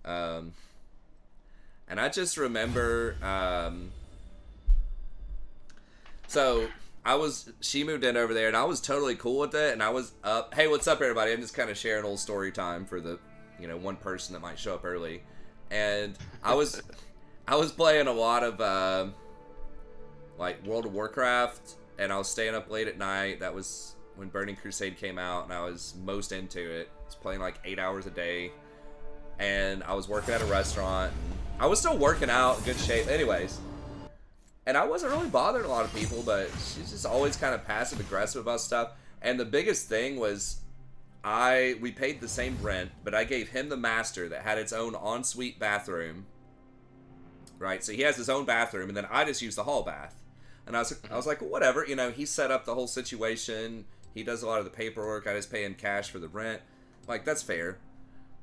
Um, and I just remember, so she moved in over there, and I was totally cool with it, and I was up. Hey, what's up, everybody? I'm just kind of sharing a little story time for the, one person that might show up early, and I was playing a lot of like World of Warcraft, and I was staying up late at night. That was when Burning Crusade came out, and I was most into it. I was playing like 8 hours a day, and I was working at a restaurant. And I was still working out, good shape. Anyways, and I wasn't really bothering a lot of people, but she's just always kind of passive aggressive about stuff. And the biggest thing was, we paid the same rent, but I gave him the master that had its own ensuite bathroom. Right, so he has his own bathroom, and then I just use the hall bath. And I was like, well, whatever, he set up the whole situation. He does a lot of the paperwork. I just pay him cash for the rent. Like, that's fair.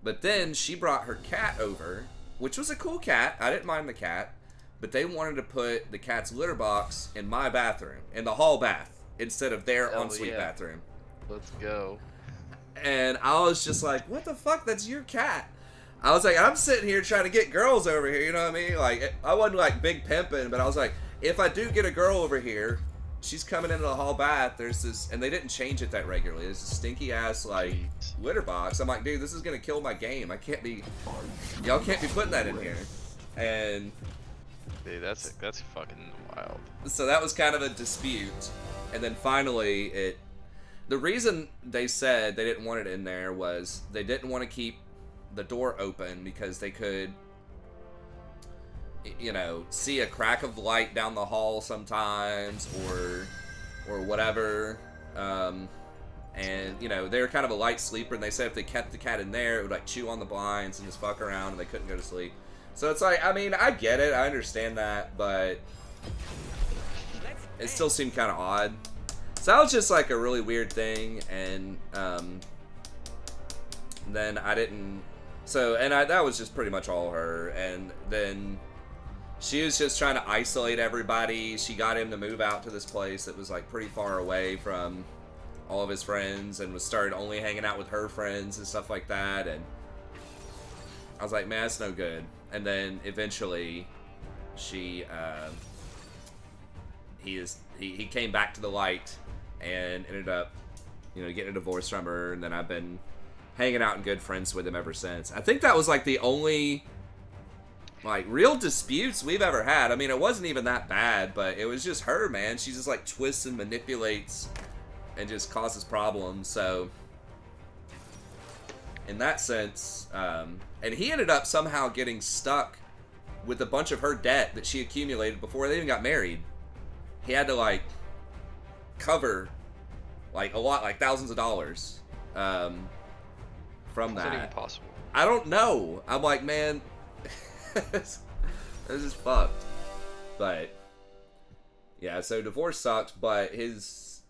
But then she brought her cat over, which was a cool cat. I didn't mind the cat. But they wanted to put the cat's litter box in my bathroom, in the hall bath, instead of their ensuite bathroom. Let's go. And I was just like, what the fuck? That's your cat. I was like, I'm sitting here trying to get girls over here, you know what I mean? Like, I wasn't like big pimping, but I was like, if I do get a girl over here, she's coming into the hall bath. There's this, and they didn't change it that regularly. There's a stinky ass like litter box. I'm like, dude, this is gonna kill my game. Y'all can't be putting that in here. And dude, that's fucking wild. So that was kind of a dispute, and then finally the reason they said they didn't want it in there was they didn't want to keep the door open because they could, see a crack of light down the hall sometimes, or whatever. And they were kind of a light sleeper, and they said if they kept the cat in there, it would like chew on the blinds and just fuck around, and they couldn't go to sleep. So it's like, I mean, I get it, I understand that, but it still seemed kind of odd. So that was just like a really weird thing, and then I didn't. That was just pretty much all her. And then she was just trying to isolate everybody. She got him to move out to this place that was like pretty far away from all of his friends, and started only hanging out with her friends and stuff like that. And I was like, man, that's no good. And then eventually he came back to the light and ended up, getting a divorce from her. And then I've been hanging out and good friends with him ever since. I think that was like the only like real disputes we've ever had. I mean, it wasn't even that bad, but it was just her, man. She just like twists and manipulates and just causes problems. So in that sense, and he ended up somehow getting stuck with a bunch of her debt that she accumulated before they even got married. He had to like cover like a lot, like thousands of dollars from that. Is that even possible? I don't know. I'm like, man, this is fucked. But yeah, so divorce sucks, but his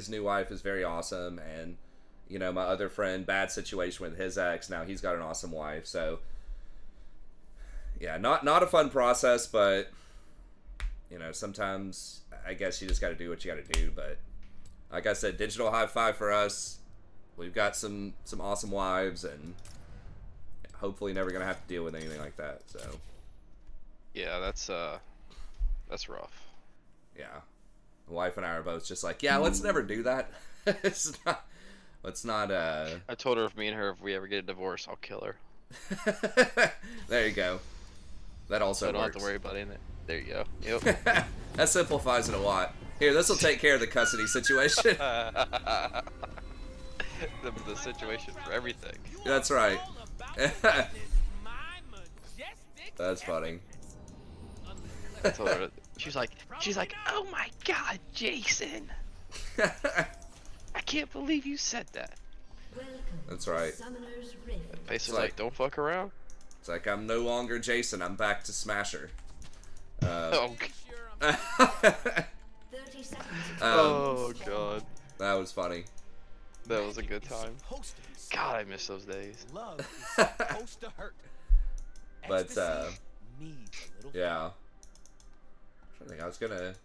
new wife is very awesome, and my other friend, bad situation with his ex, now he's got an awesome wife. So yeah, not a fun process, but sometimes I guess you just got to do what you got to do. But like I said, digital high five for us. We've got some awesome wives, and hopefully never gonna have to deal with anything like that. So yeah, that's rough. Yeah, my wife and I are both just like, yeah, let's never do that. Let's not. I told her if we ever get a divorce, I'll kill her. There you go. That also so I don't works. have to worry about it. There you go. Yep. That simplifies it a lot. Here, this will take care of the custody situation. the situation for everything. That's right. That's funny. I told her, she's like, oh my god, Jason! I can't believe you said that. That's right. Face is like, don't fuck around. It's like, I'm no longer Jason, I'm back to Smasher. Oh god. That was funny. That was a good time. God, I miss those days. But yeah. I think I was gonna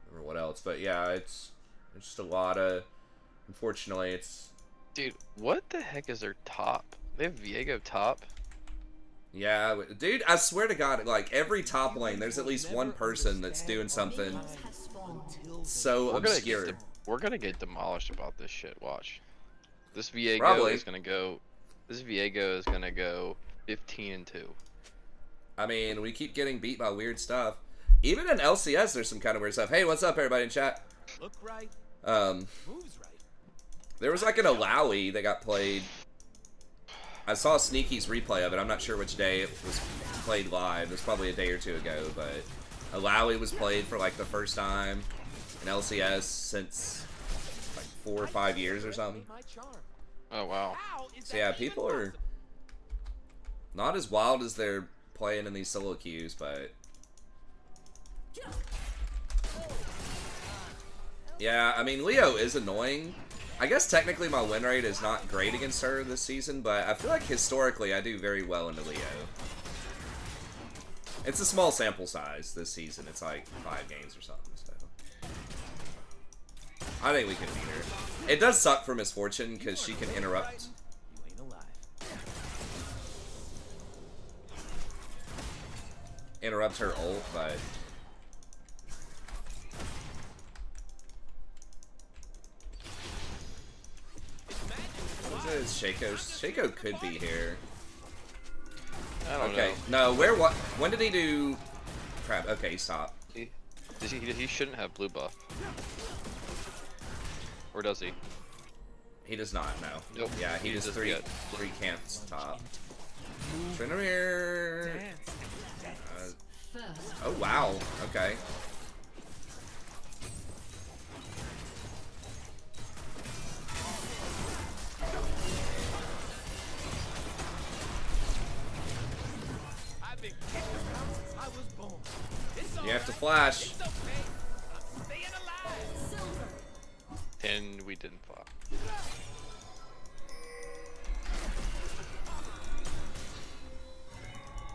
remember what else, but yeah, it's just a lot of. Unfortunately, it's. Dude, what the heck is their top? They have Viego top. Yeah, dude, I swear to God, like, every top lane, there's at least one person that's doing something so obscure. We're gonna get demolished about this shit. Watch. This Viego Probably. is gonna go. This Viego is gonna go 15-2. I mean, we keep getting beat by weird stuff. Even in LCS, there's some kind of weird stuff. Hey, what's up, everybody in chat? Look right, moves right. There was like an Alawi that got played. I saw Sneaky's replay of it. I'm not sure which day it was played live. It was probably a day or two ago, but Alawi was played for like the first time in LCS since like 4 or 5 years or something. Oh wow. So yeah, people are not as wild as they're playing in these solo queues, but yeah, I mean, Leo is annoying. I guess technically my win rate is not great against her this season, but I feel like historically I do very well into Leo. It's a small sample size this season. It's like 5 games or something, so I think we can beat her. It does suck for Misfortune because she can interrupt. You ain't alive. Interrupt her ult, but what is Shaco? Shaco could be here. I don't Okay, know. no, where, what, when did he do, crap, okay, stop. He shouldn't have blue buff. Or does he? He does not, no. Nope. Yeah, he does doesn't three yet. camps top. Trinamere. Oh, wow, okay. I've been kicking around since I was born. It's all You have to right. flash. It's okay. I'm staying alive. And we didn't flop.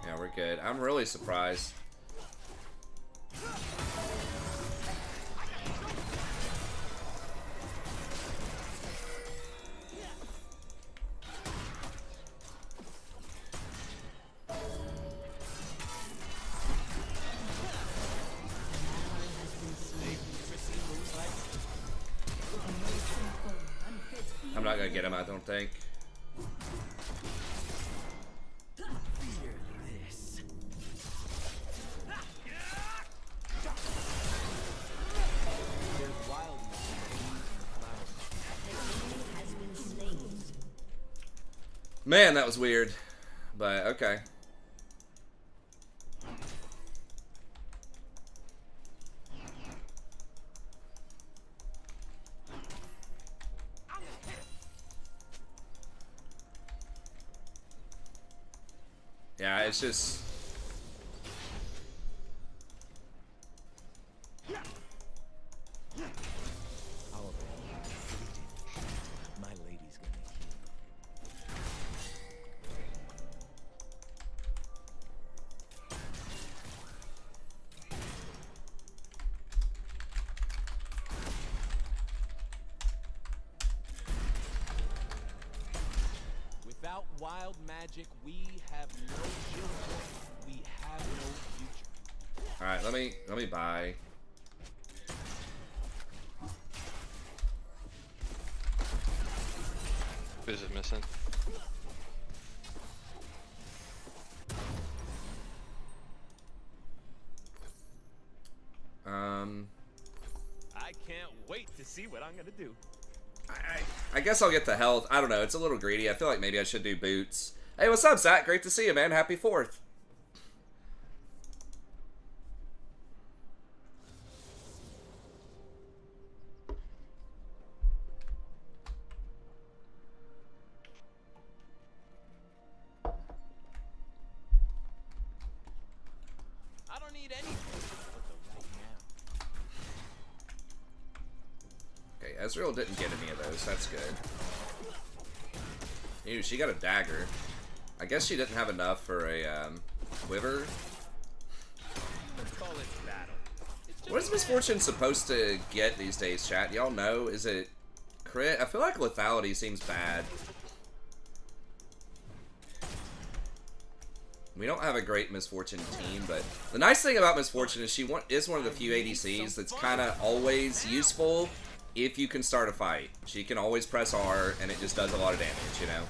Yeah, we're good. I'm really surprised. I'm not gonna get him, I don't think. Man, that was weird. But, okay. Yeah, it's just... My lady's gonna heal. Without wild magic, we have no children. We have no future. Alright, let me buy. Who's it missing? I can't wait to see what I'm gonna do. I guess I'll get the health. I don't know, it's a little greedy. I feel like maybe I should do boots. Hey, what's up, Zach? Great to see you, man. Happy 4th. I don't need anything but the right now. Okay, Ezreal didn't get any of those. That's good. Ew, she got a dagger. I guess she didn't have enough for a quiver. Let's call it battle. It's just What is Misfortune supposed to get these days, chat? Y'all know? Is it crit? I feel like lethality seems bad. We don't have a great Misfortune team, but the nice thing about Misfortune is she is one of the few ADCs that's kind of always useful if you can start a fight. She can always press R, and it just does a lot of damage, you know?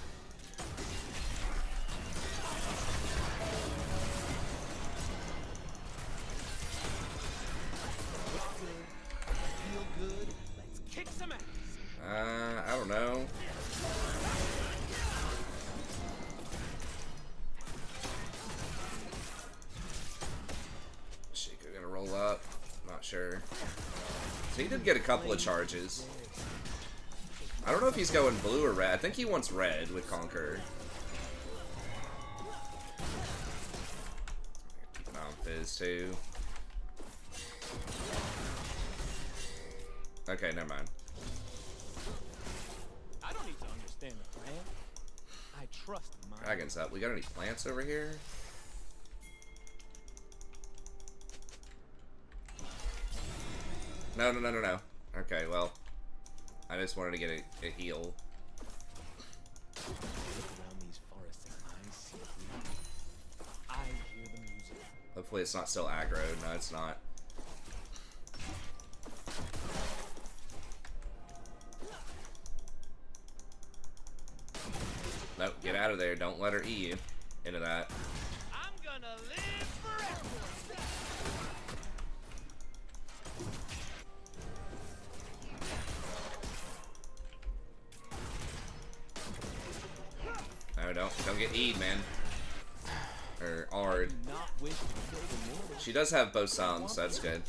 I don't know. Sheikah gonna roll up. Not sure. So he did get a couple of charges. I don't know if he's going blue or red. I think he wants red with Conquer. Keep an eye on Fizz too. Okay, never mind. I don't need to understand the plan. I trust my Dragon's up. We got any plants over here? No. Okay, well, I just wanted to get a heal. look around these forests and I see green. I hear the music. Hopefully it's not still aggro. No, it's not. Nope, get out of there. Don't let her eat you into that. I'm gonna live forever. No, don't get eat, man. Or Ard. Not wish to kill the mortal. She does have both sums, so that's good.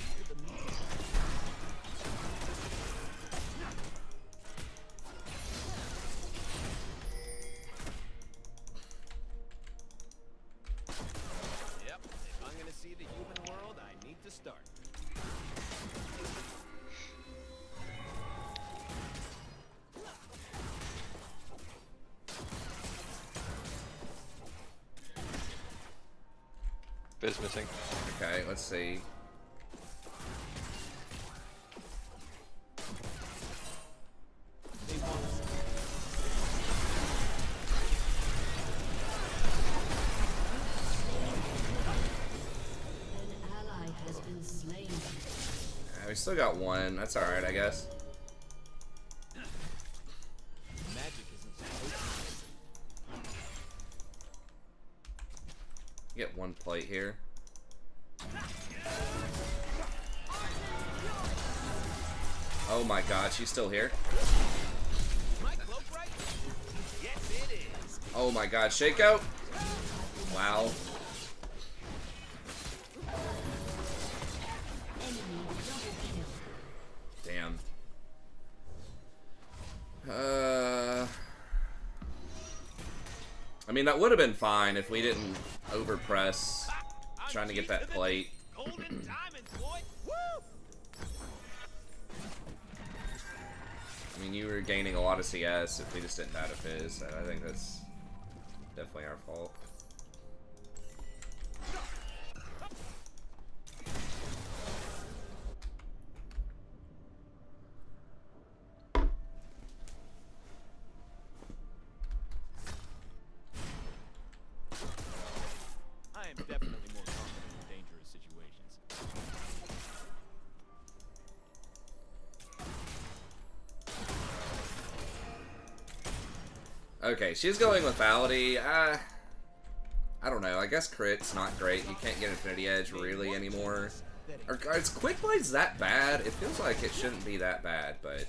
Yep, if I'm gonna see the human world, I need to start. Fizz missing. Okay, let's see. They want us. An ally has been slain. We still got one. That's alright, I guess. Magic isn't supposed Get one plate here. Oh my god, she's still here? to. My cloak right? Yes, it is. Oh my god, Shakeout? Wow. Enemy double kill. Damn. I mean, that would have been fine if we didn't overpress trying to get that plate. Golden diamonds, boy. Woo! I mean, you were gaining a lot of CS if we just didn't add a Fizz, so I think that's definitely our fault. I am definitely more confident in dangerous situations. Okay, she's going lethality. I don't know. I guess crit's not great. You can't get Infinity Edge really anymore. Is Quick Blade's that bad? It feels like it shouldn't be that bad, but...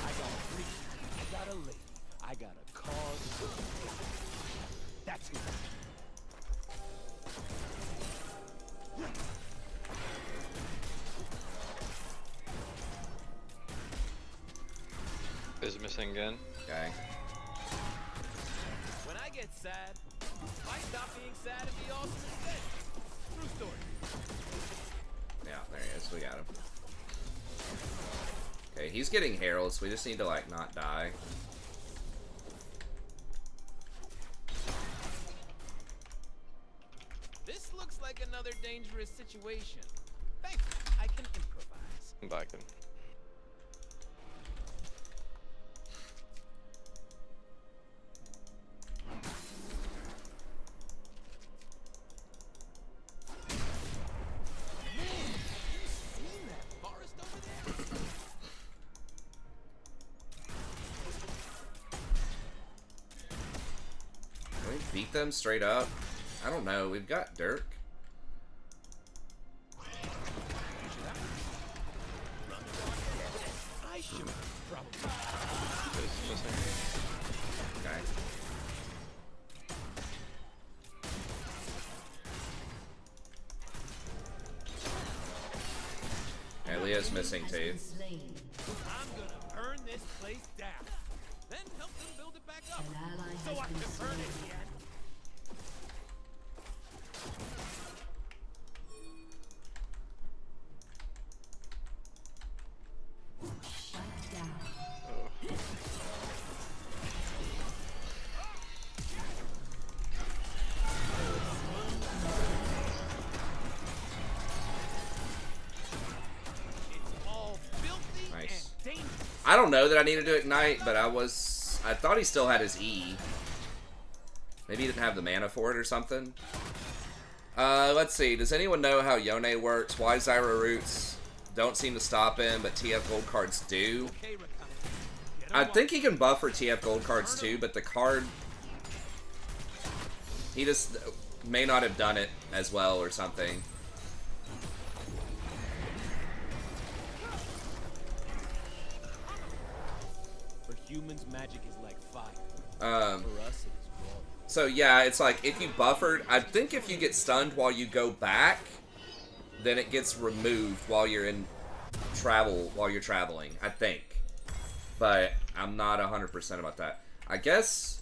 I got a freak. I got a lady. I got a cause. That's who. Fizz missing again. Okay. When I get sad, I stop being sad and be awesome instead. True story. Yeah, there he is. We got him. Okay, he's getting heralds. We just need to, like, not die. This looks like another dangerous situation. Thankfully, I can improvise. I'm back in. beat them straight up? I don't know. We've got Dirk. I should probably. Okay. Okay, Leo's missing too. Slain. I'm gonna burn this place down. Then help them build it back up. An ally So I has been can burn slain. it again. Shut down. It's all filthy Nice. and dangerous. I don't know that I needed to ignite, but I thought he still had his E. Maybe he didn't have the mana for it or something. Let's see. Does anyone know how Yone works? Why Zyra roots don't seem to stop him, but TF gold cards do? Okay, Rakan. Get I him think he can buffer TF gold cards too, but the card... He just may not have done it as well or something. For humans, magic is like fire. Um, For us, it is water. so yeah, it's like if you buffered... I think if you get stunned while you go back, then it gets removed while you're in while you're traveling, I think. But I'm not 100% about that. I guess...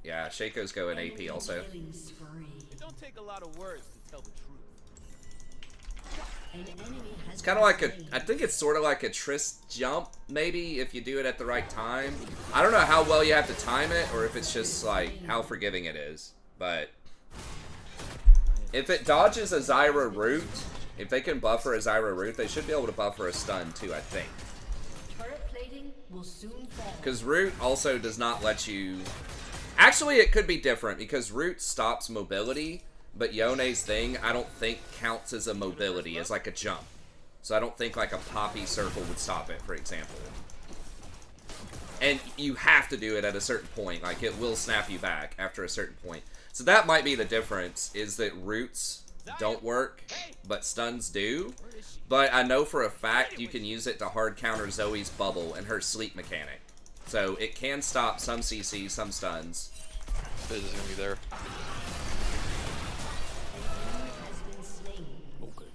Yeah, Shaco's going AP also. Killing spree. It don't take a lot of words to tell the truth. An enemy has It's kind of like I think it's sort of like a Triss jump, maybe, if you do it at the right time. I don't know how well you have to time it, or if it's just, like, how forgiving it is. But if it dodges a Zyra root, if they can buffer a Zyra root, they should be able to buffer a stun, too, I think. turret plating will soon fall. Because root also does not let you... Actually, it could be different, because root stops mobility, but Yone's thing, I don't think counts as a mobility, as like a jump. So I don't think like a poppy circle would stop it, for example. And you have to do it at a certain point, like it will snap you back after a certain point. So that might be the difference, is that roots don't work, but stuns do. But I know for a fact you can use it to hard counter Zoe's bubble and her sleep mechanic. So it can stop some CC, some stuns. Fizz is gonna be there. Has been slain. Okay.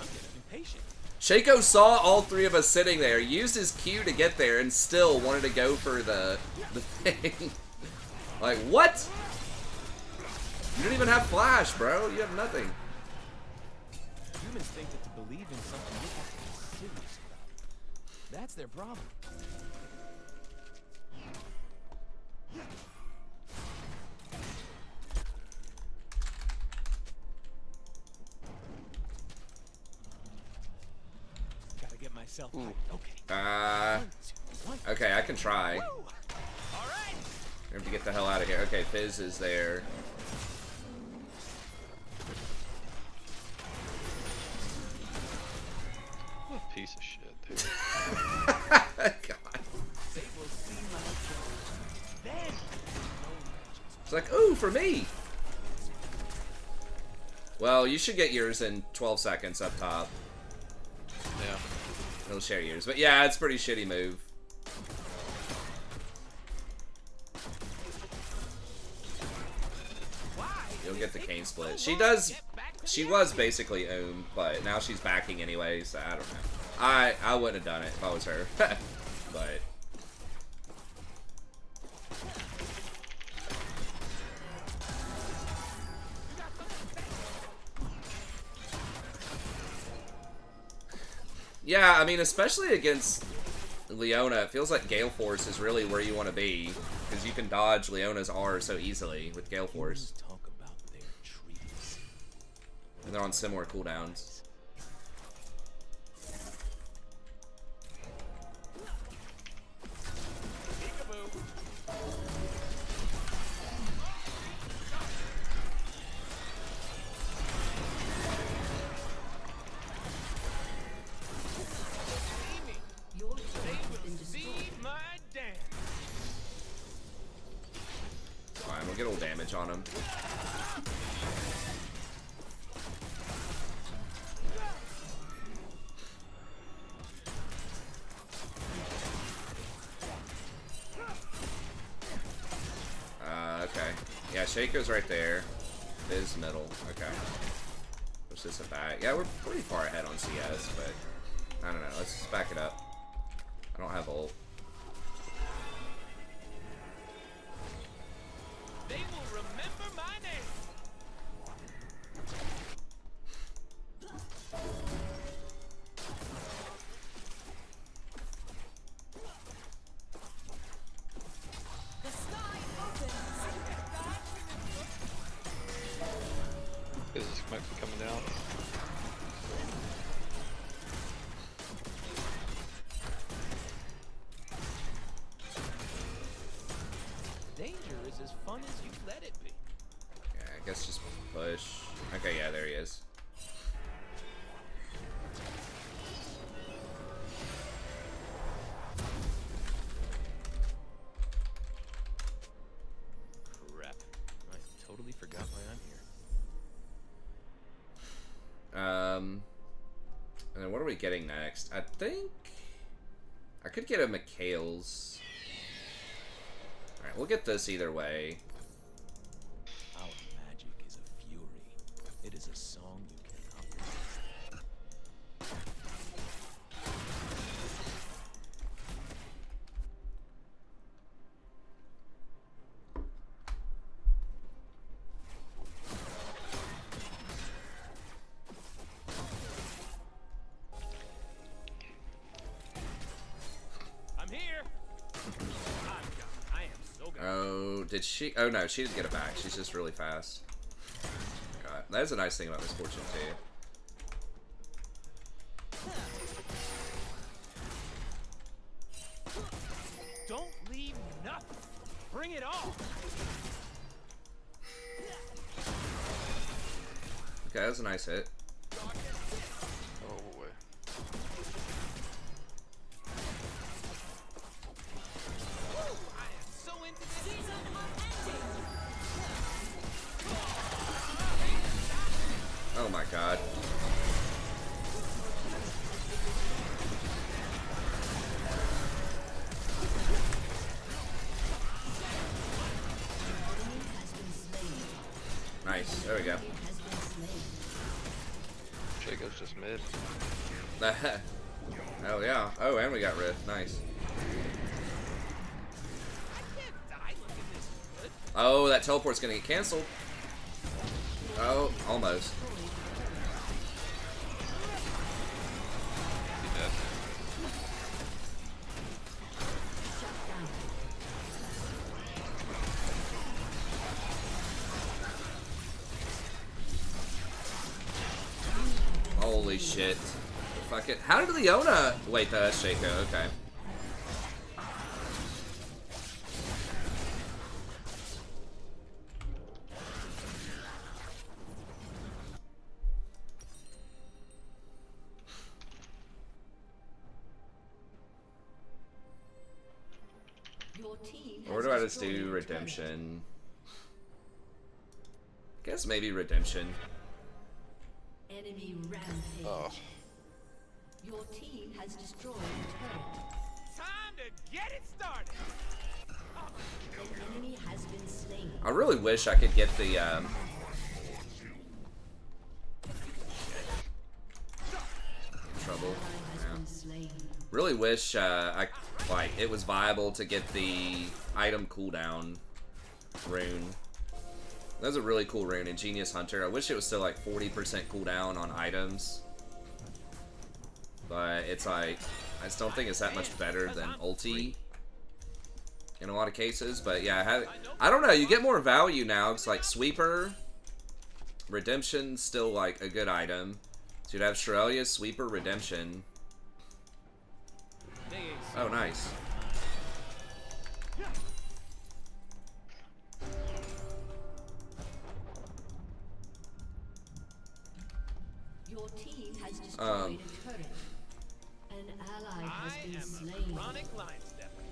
I'm getting impatient. Shaco saw all three of us sitting there, used his Q to get there, and still wanted to go for the thing. Like, what? You don't even have flash, bro. You have nothing. Humans think that to believe in something you have to be serious about. That's their problem. Gotta get myself right. Okay. Okay, I can try. Woo! All right. We have to get the hell out of here. Okay, Fizz is there. What a piece of shit, dude. God. They will see my joy. Then It's like, ooh, for me. Well, you should get yours in 12 seconds up top. Yeah. He'll share yours. But yeah, it's a pretty shitty move. You'll get the cane split. She does. She was basically owned, but now she's backing anyway, so I don't know. I wouldn't have done it if I was her. But yeah, I mean, especially against Leona, it feels like Gale Force is really where you want to be, because you can dodge Leona's R so easily with Gale Force. talk about their trees. And they're on similar cooldowns. Your turret has been destroyed. See my dance. damage on him. Okay. Yeah, Shaco's right there. Biz middle. Okay. Push this back. Yeah, we're pretty far ahead on CS, but I don't know. Let's just back it up. I don't have ult. They will remember my name. The sky opens. Is this smoke coming down? Danger is as fun as you let it be. Yeah, I guess just push. Okay, yeah, there he is. Crap. I totally forgot why I'm here. And then what are we getting next? I think I could get a McHale's. Alright, we'll get this either way. Our magic is a fury. It is a song you cannot resist. I'm here. I'm gone. I am so gone. Oh, did she? Oh no, she didn't get it back. She's just really fast. God, that is a nice thing about this fortune too. Don't leave nothing. Bring it on. Okay, that was a nice hit. Oh boy. I am so into this. Season unending. Oh my god. Nice. There we go. Shaco's just mid. Oh yeah. Oh, and we got Rift. Nice. I can't die looking this good. Oh, that teleport's gonna get canceled. Oh, almost. He dead. Holy shit. Fuck it. How did Leona? Wait, that's Shaco. Okay. Your team Or has do I just destroyed do a redemption? Guess maybe redemption. turret. Enemy rampage. Oh. Your team has destroyed a turret. Time to get it started. An enemy has been slain. I really wish I could get the trouble. Ally has Yeah. been slain. Really wish it was viable to get the item cooldown rune. That was a really cool rune, Ingenious Hunter. I wish it was still like 40% cooldown on items. But it's like, I just don't think it's that much better than ulti in a lot of cases. But yeah, I don't know, you get more value now. It's like Sweeper, Redemption's still like a good item. So you'd have Shrelia, Sweeper, Redemption. Oh, nice. Your team has destroyed a turret. An ally has I been am a slain. chronic line stepper.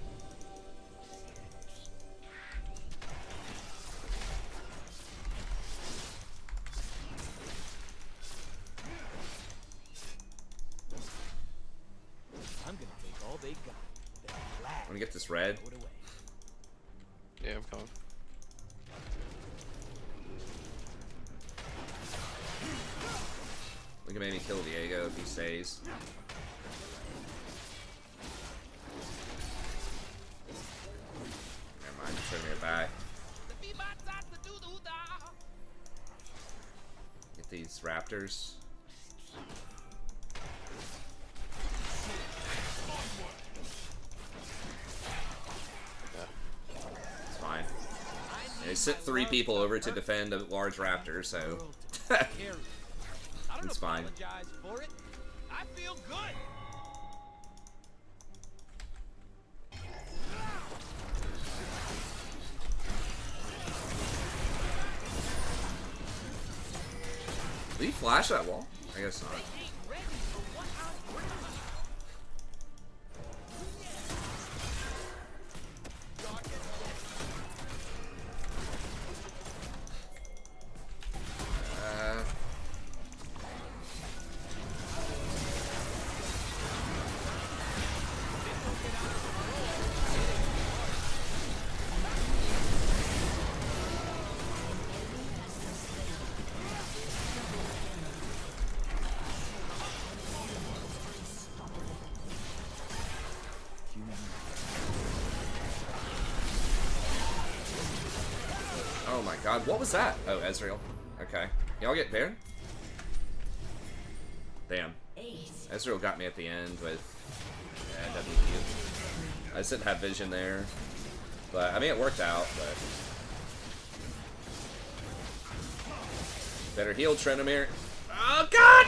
Wanna get this red? Throw it away. Yeah, I'm coming. We can maybe kill Diego if he stays. Never mind, just turn it back. Get these raptors. It's fine. They sent 3 people over to defend a large raptor, so it's fine. Apologize for it. I feel good. Did he flash that wall? I guess not. Oh my god, what was that? Oh, Ezreal. Okay. Y'all get Baron? Damn. Ezreal got me at the end with WQ. I just didn't have vision there. But, I mean, it worked out, but... Better heal, Trenimir. Oh, God!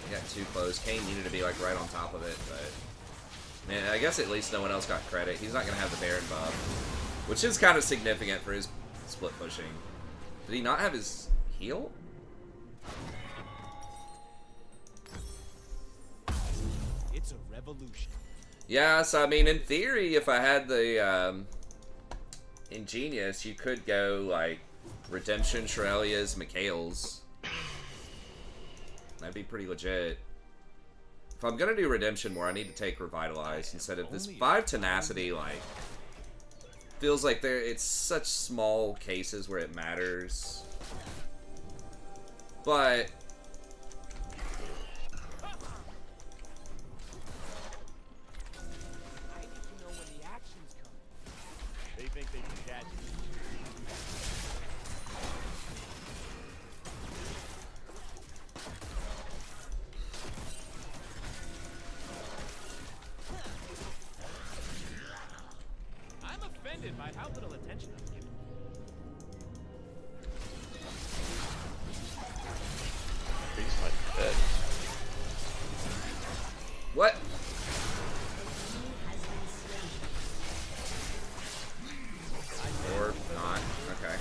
Got too close. Kane needed to be, like, right on top of it, but... Man, I guess at least no one else got credit. He's not going to have the Baron buff. Which is kind of significant for his split pushing. Did he not have his heal? It's a revolution. Yeah, so I mean, in theory, if I had the Ingenious, you could go, like, Redemption, Shurelia's, Mikhail's. That'd be pretty legit. If I'm gonna do Redemption more, I need to take Revitalize instead of this 5 Tenacity, like, feels like it's such small cases where it matters. But I need to know when the action's coming. They think they can catch me. I'm offended by how little attention I'm given. He's like dead. what? Or not? Okay.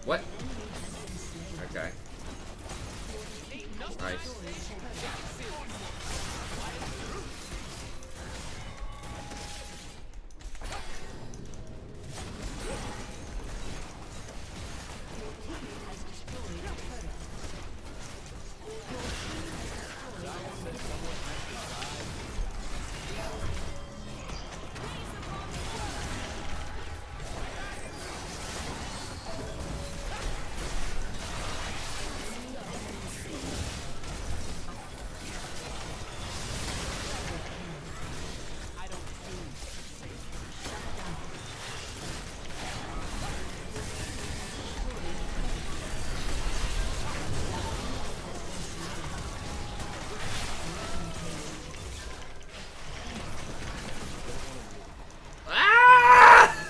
What? Okay. Nice.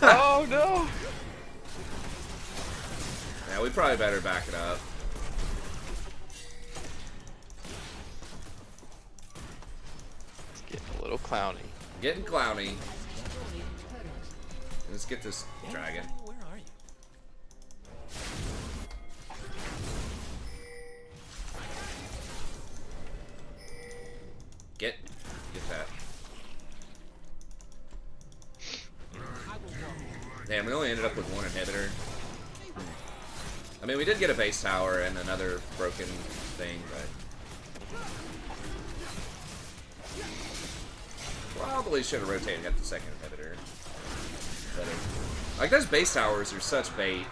Oh no! Yeah, we probably better back it up. It's getting a little clowny. Getting clowny. Let's get this dragon. Where are you? Get that. I will walk Damn, we only ended up with one inhibitor. I mean, we did get a base tower and another broken thing, but... Probably should have rotated up the second inhibitor. Better. Like, those base towers are such bait.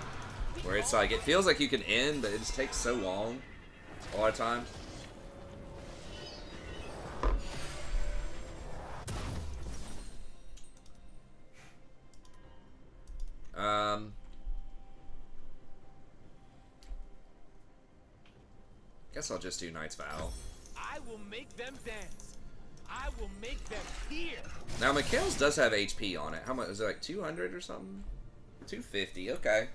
Where it's like, it feels like you can end, but it just takes so long. A lot of times. Guess I'll just do Knight's Vow. I will make them dance. I will make them hear. Now, Mikhail's does have HP on it. How much? Is it like 200 or something? 250, okay.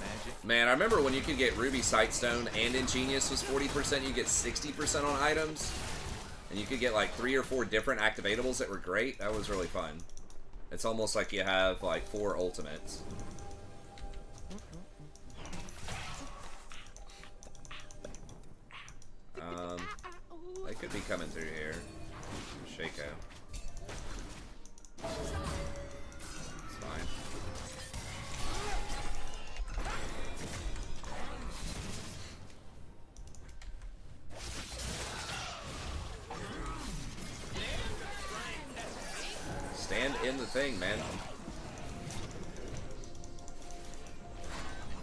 Magic. Man, I remember when you could get Ruby Sightstone and Ingenious was 40%, you get 60% on items. And you could get like 3 or 4 different activatables that were great. That was really fun. It's almost like you have like 4 ultimates. They could be coming through here. Shaco. It's fine. Stand in the thing, man.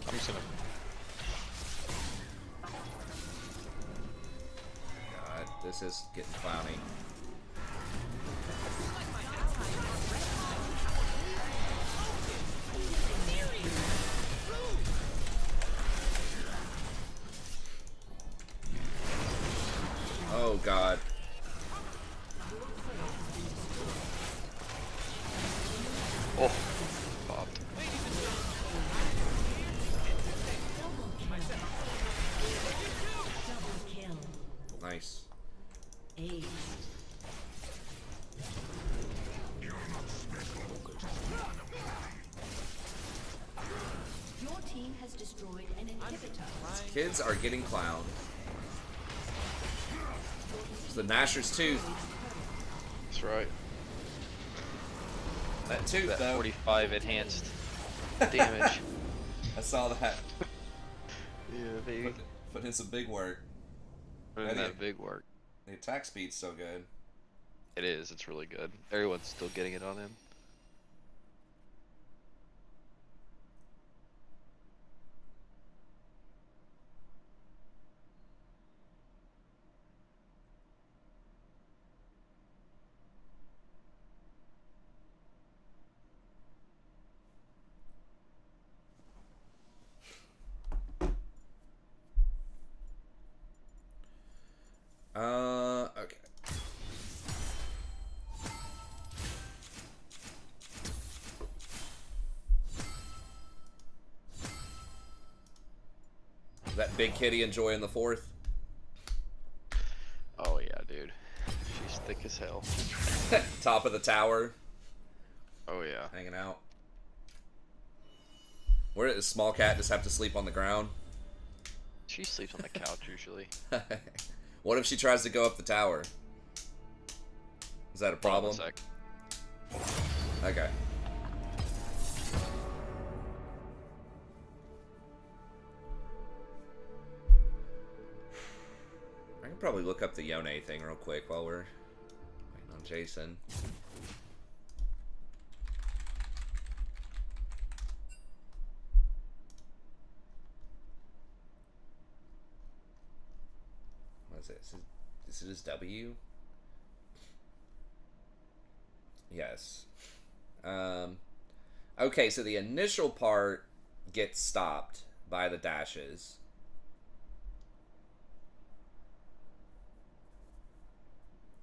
I'm just gonna. God, this is getting clowny. Oh God. Oh, popped. Double kill. Nice. Ace. Your team has destroyed an inhibitor. Kids are getting clowned. It's the Gnasher's Tooth. That's right. That tooth, That though. 45 enhanced damage. I saw that. Yeah, baby. Put in some big work. Put in that big work. The attack speed's so good. It is. It's really good. Everyone's still getting it on him. Okay. Is that big kitty enjoying the 4th? Oh yeah, dude. She's thick as hell. Top of the tower, Oh yeah. hanging out. Where does small cat just have to sleep on the ground? She sleeps on the couch usually. What if she tries to go up the tower? Is that a problem? Hold on a sec. Okay. I can probably look up the Yone thing real quick while we're waiting on Jason. What is it? Is it his W? Yes. Okay, so the initial part gets stopped by the dashes.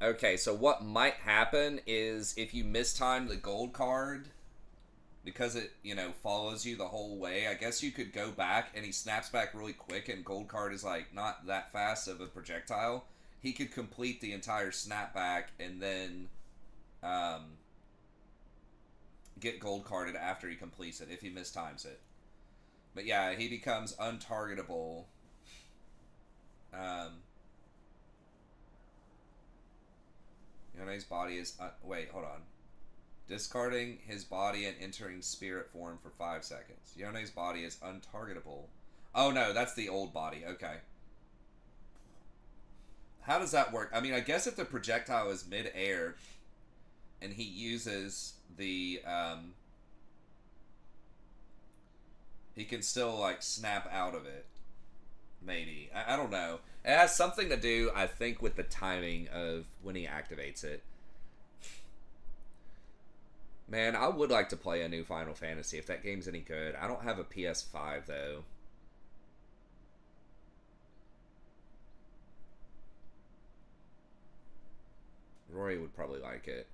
Okay, so what might happen is if you mistime the gold card, because it, you know, follows you the whole way, I guess you could go back and he snaps back really quick and gold card is like not that fast of a projectile. He could complete the entire snapback and then get gold carded after he completes it if he mistimes it. But yeah, he becomes untargetable. Yone's body is... wait, hold on. Discarding his body and entering spirit form for 5 seconds. Yone's body is untargetable. Oh, no, that's the old body. Okay. How does that work? I mean, I guess if the projectile is mid-air and he uses the... he can still, like, snap out of it. Maybe. I don't know. It has something to do, I think, with the timing of when he activates it. Man, I would like to play a new Final Fantasy if that game's any good. I don't have a PS5, though. Rory would probably like it.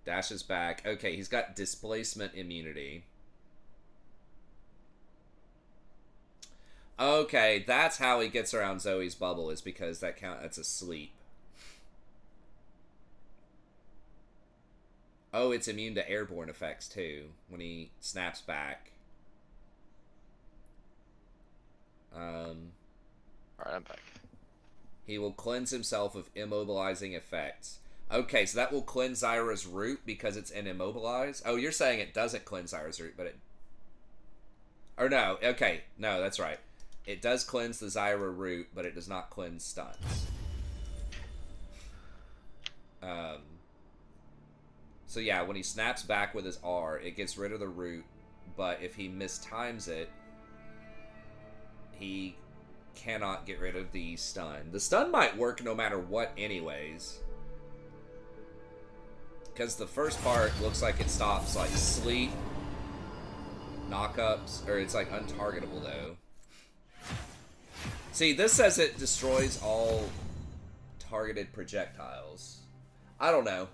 Dash is back. Okay, he's got displacement immunity. Okay, that's how he gets around Zoe's bubble, is because that's a sleep. Oh, it's immune to airborne effects, too, when he snaps back. Alright, I'm back. He will cleanse himself of immobilizing effects. Okay, so that will cleanse Zyra's root because it's an immobilize? Oh, you're saying it doesn't cleanse Zyra's root, but it... Or no, okay, no, that's right. It does cleanse the Zyra root, but it does not cleanse stuns. So yeah, when he snaps back with his R, it gets rid of the root, but if he mistimes it, he cannot get rid of the stun. The stun might work no matter what anyways. Because the first part looks like it stops, like, sleep, knockups, or it's, like, untargetable, though. See, this says it destroys all targeted projectiles. I don't know.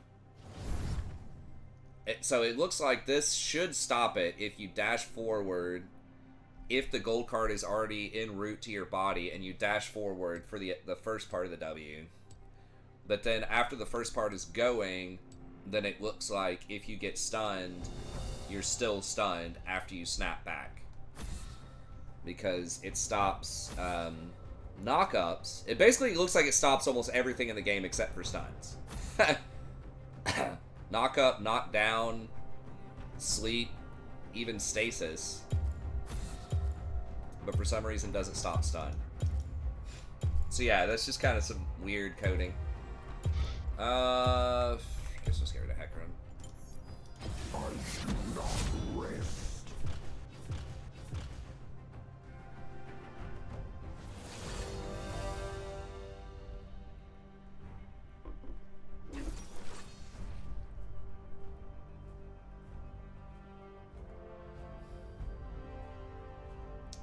So it looks like this should stop it if you dash forward, if the gold card is already en route to your body, and you dash forward for the first part of the W. But then after the first part is going, then it looks like if you get stunned, you're still stunned after you snap back. Because it stops knockups. It basically looks like it stops almost everything in the game except for stuns. Knock up, knock down, sleep, even stasis. But for some reason doesn't stop stun. So yeah, that's just kind of some weird coding. I guess let's get rid of Hecarim. I do not rest.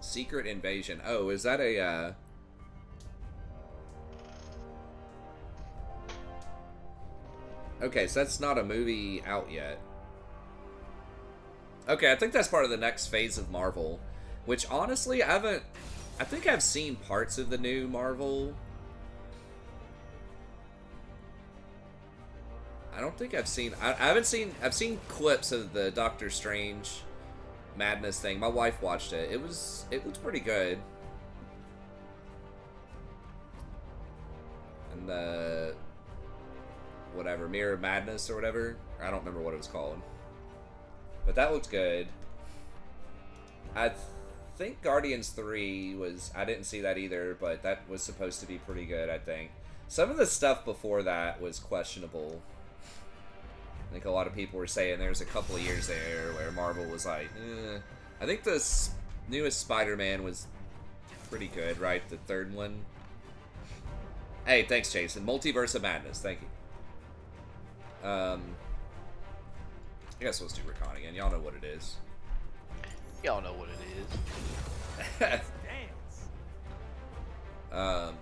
Secret Invasion. Oh, is that a, Okay, so that's not a movie out yet. Okay, I think that's part of the next phase of Marvel. Which, honestly, I think I've seen parts of the new Marvel. I don't think I've seen... I've seen clips of the Doctor Strange Madness thing. My wife watched it. It looked pretty good. And the whatever, Mirror of Madness or whatever. I don't remember what it was called. But that looked good. I think Guardians 3 was... I didn't see that either, but that was supposed to be pretty good, I think. Some of the stuff before that was questionable. I think a lot of people were saying there's a couple of years there where Marvel was like, eh. I think the newest Spider-Man was pretty good, right? The third one. Hey, thanks, Jason. Multiverse of Madness, thank you. I guess let's do Rakan again. Y'all know what it is. Y'all know what it is. Dance.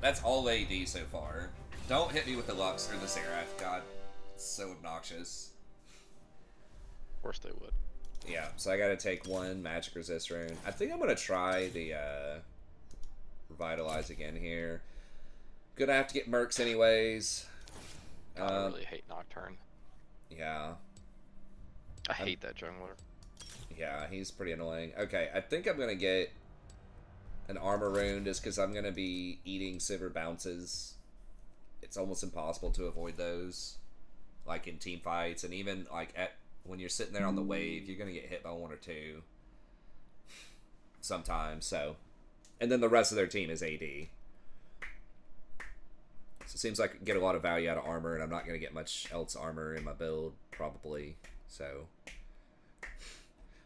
That's all AD so far. Don't hit me with the Lux or the Seraph. God, it's so obnoxious. Of course they would. Yeah, so I gotta take one Magic Resist rune. I think I'm gonna try the Revitalize again here. Gonna have to get Mercs anyways. I really hate Nocturne. Yeah. I hate that jungler. Yeah, he's pretty annoying. Okay, I think I'm gonna get an Armor rune just because I'm gonna be eating Silver Bounces it's almost impossible to avoid those, like in team fights, and even like when you're sitting there on the wave, you're gonna get hit by one or two sometimes. So, and then the rest of their team is AD. So it seems like I can get a lot of value out of armor, and I'm not gonna get much else armor in my build probably. So,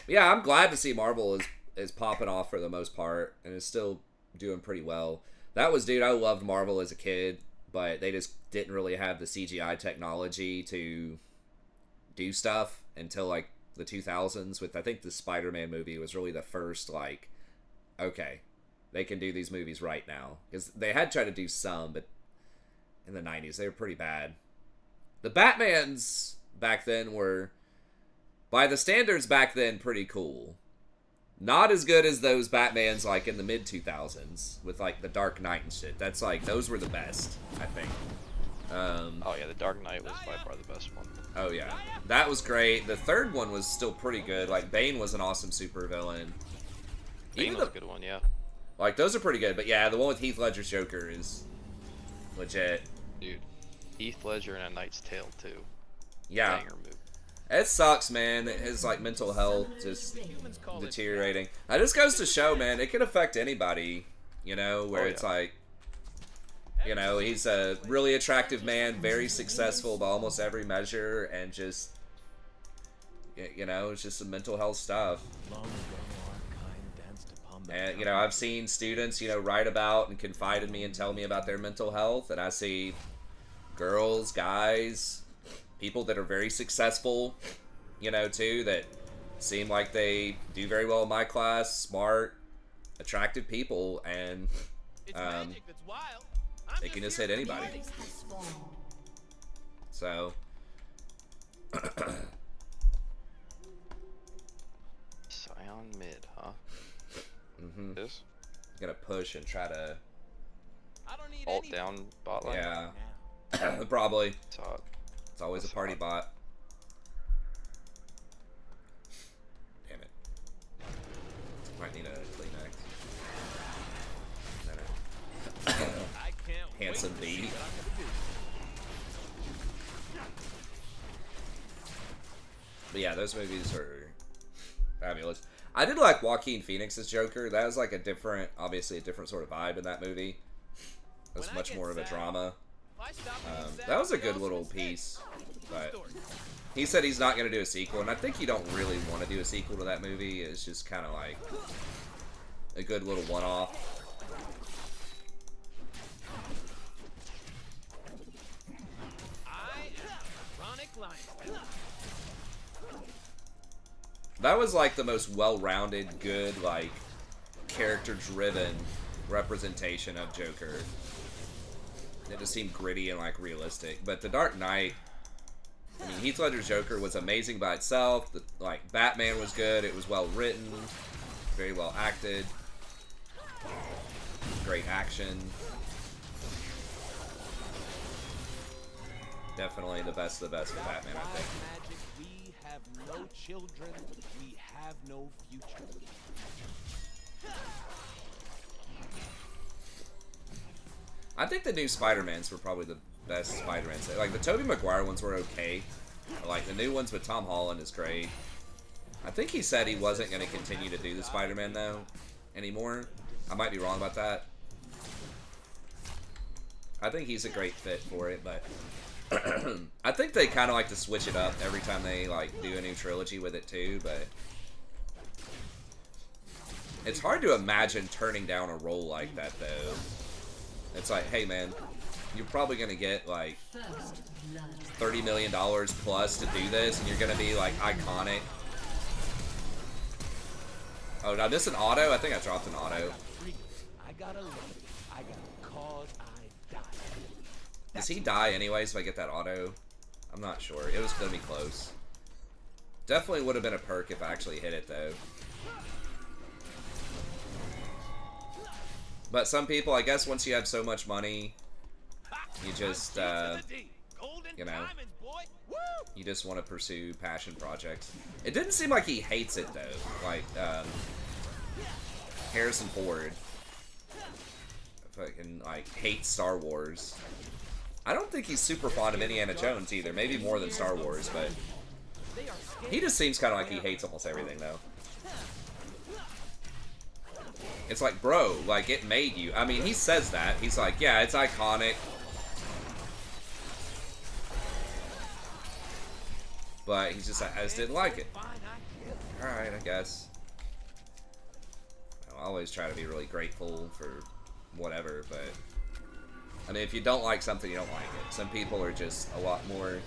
yeah, I'm glad to see Marvel is popping off for the most part, and is still doing pretty well. That was, dude, I loved Marvel as a kid, but they just didn't really have the CGI technology to do stuff until like the 2000s. With, I think, the Spider-Man movie was really the first, like, okay, they can do these movies right now, because they had tried to do some, but in the 90s they were pretty bad. The Batmans back then were, by the standards back then, pretty cool. Not as good as those Batmans like in the mid 2000s with like the Dark Knight and shit. That's like, those were the best, I think. Oh yeah, the Dark Knight was by far the best one. Oh yeah, that was great. The third one was still pretty good. Like Bane was an awesome supervillain. Bane was a good one, yeah. Like those are pretty good, but yeah, the one with Heath Ledger's Joker is legit. Dude, Heath Ledger and A Knight's Tale too. Yeah. Banger movie. It sucks, man. His like mental health just deteriorating. That just goes to show, man, it can affect anybody, you know, where it's like, you know, he's a really attractive man, very successful by almost every measure, and just, you know, it's just some mental health stuff. And, you know, I've seen students, you know, write about and confide in me and tell me about their mental health, and I see girls, guys, people that are very successful, you know, too, that seem like they do very well in my class, smart, attractive people, and they can just hit anybody. So, Scion mid, huh? mm-hmm. This? Gonna push and try to Alt down bot line? Yeah. Probably. Saw it. It's always a party bot. Damn it. Might need a Kleenex. Handsome B. But yeah, those movies are fabulous. I did like Joaquin Phoenix's Joker. That was like a different, obviously a different sort of vibe in that movie. It was much more of a drama. That was a good little piece, but he said he's not going to do a sequel, and I think you don't really want to do a sequel to that movie. It's just kind of like a good little one-off. That was like the most well-rounded, good, like, character-driven representation of Joker. It just seemed gritty and like realistic. But The Dark Knight, I mean, Heath Ledger's Joker was amazing by itself. The, like, Batman was good. It was well written, very well acted, great action. Definitely the best of the best for Batman, I think. We have no children. We have no future. I think the new Spider-Mans were probably the best Spider-Mans. Like, the Tobey Maguire ones were okay. Like, the new ones with Tom Holland is great. I think he said he wasn't going to continue to do the Spider-Man, though, anymore. I might be wrong about that. I think he's a great fit for it, but I think they kind of like to switch it up every time they, like, do a new trilogy with it, too, but it's hard to imagine turning down a role like that, though. It's like, hey man, you're probably gonna get like $30 million plus to do this, and you're gonna be like iconic. Oh, now this an auto? I think I dropped an auto. Does he die anyways if I get that auto? I'm not sure. It was gonna be close. Definitely would have been a perk if I actually hit it though. But some people, I guess, once you have so much money, you just, you know, you just want to pursue passion projects. It didn't seem like he hates it, though. Like, Harrison Ford fucking, like, hates Star Wars. I don't think he's super fond of Indiana Jones either. Maybe more than Star Wars, but he just seems kind of like he hates almost everything, though. It's like, bro, like, it made you. I mean, he says that. He's like, yeah, it's iconic. But he's just like, I just didn't like it. Alright, I guess. I always try to be really grateful for whatever, but... I mean, if you don't like something, you don't like it. Some people are just a lot more...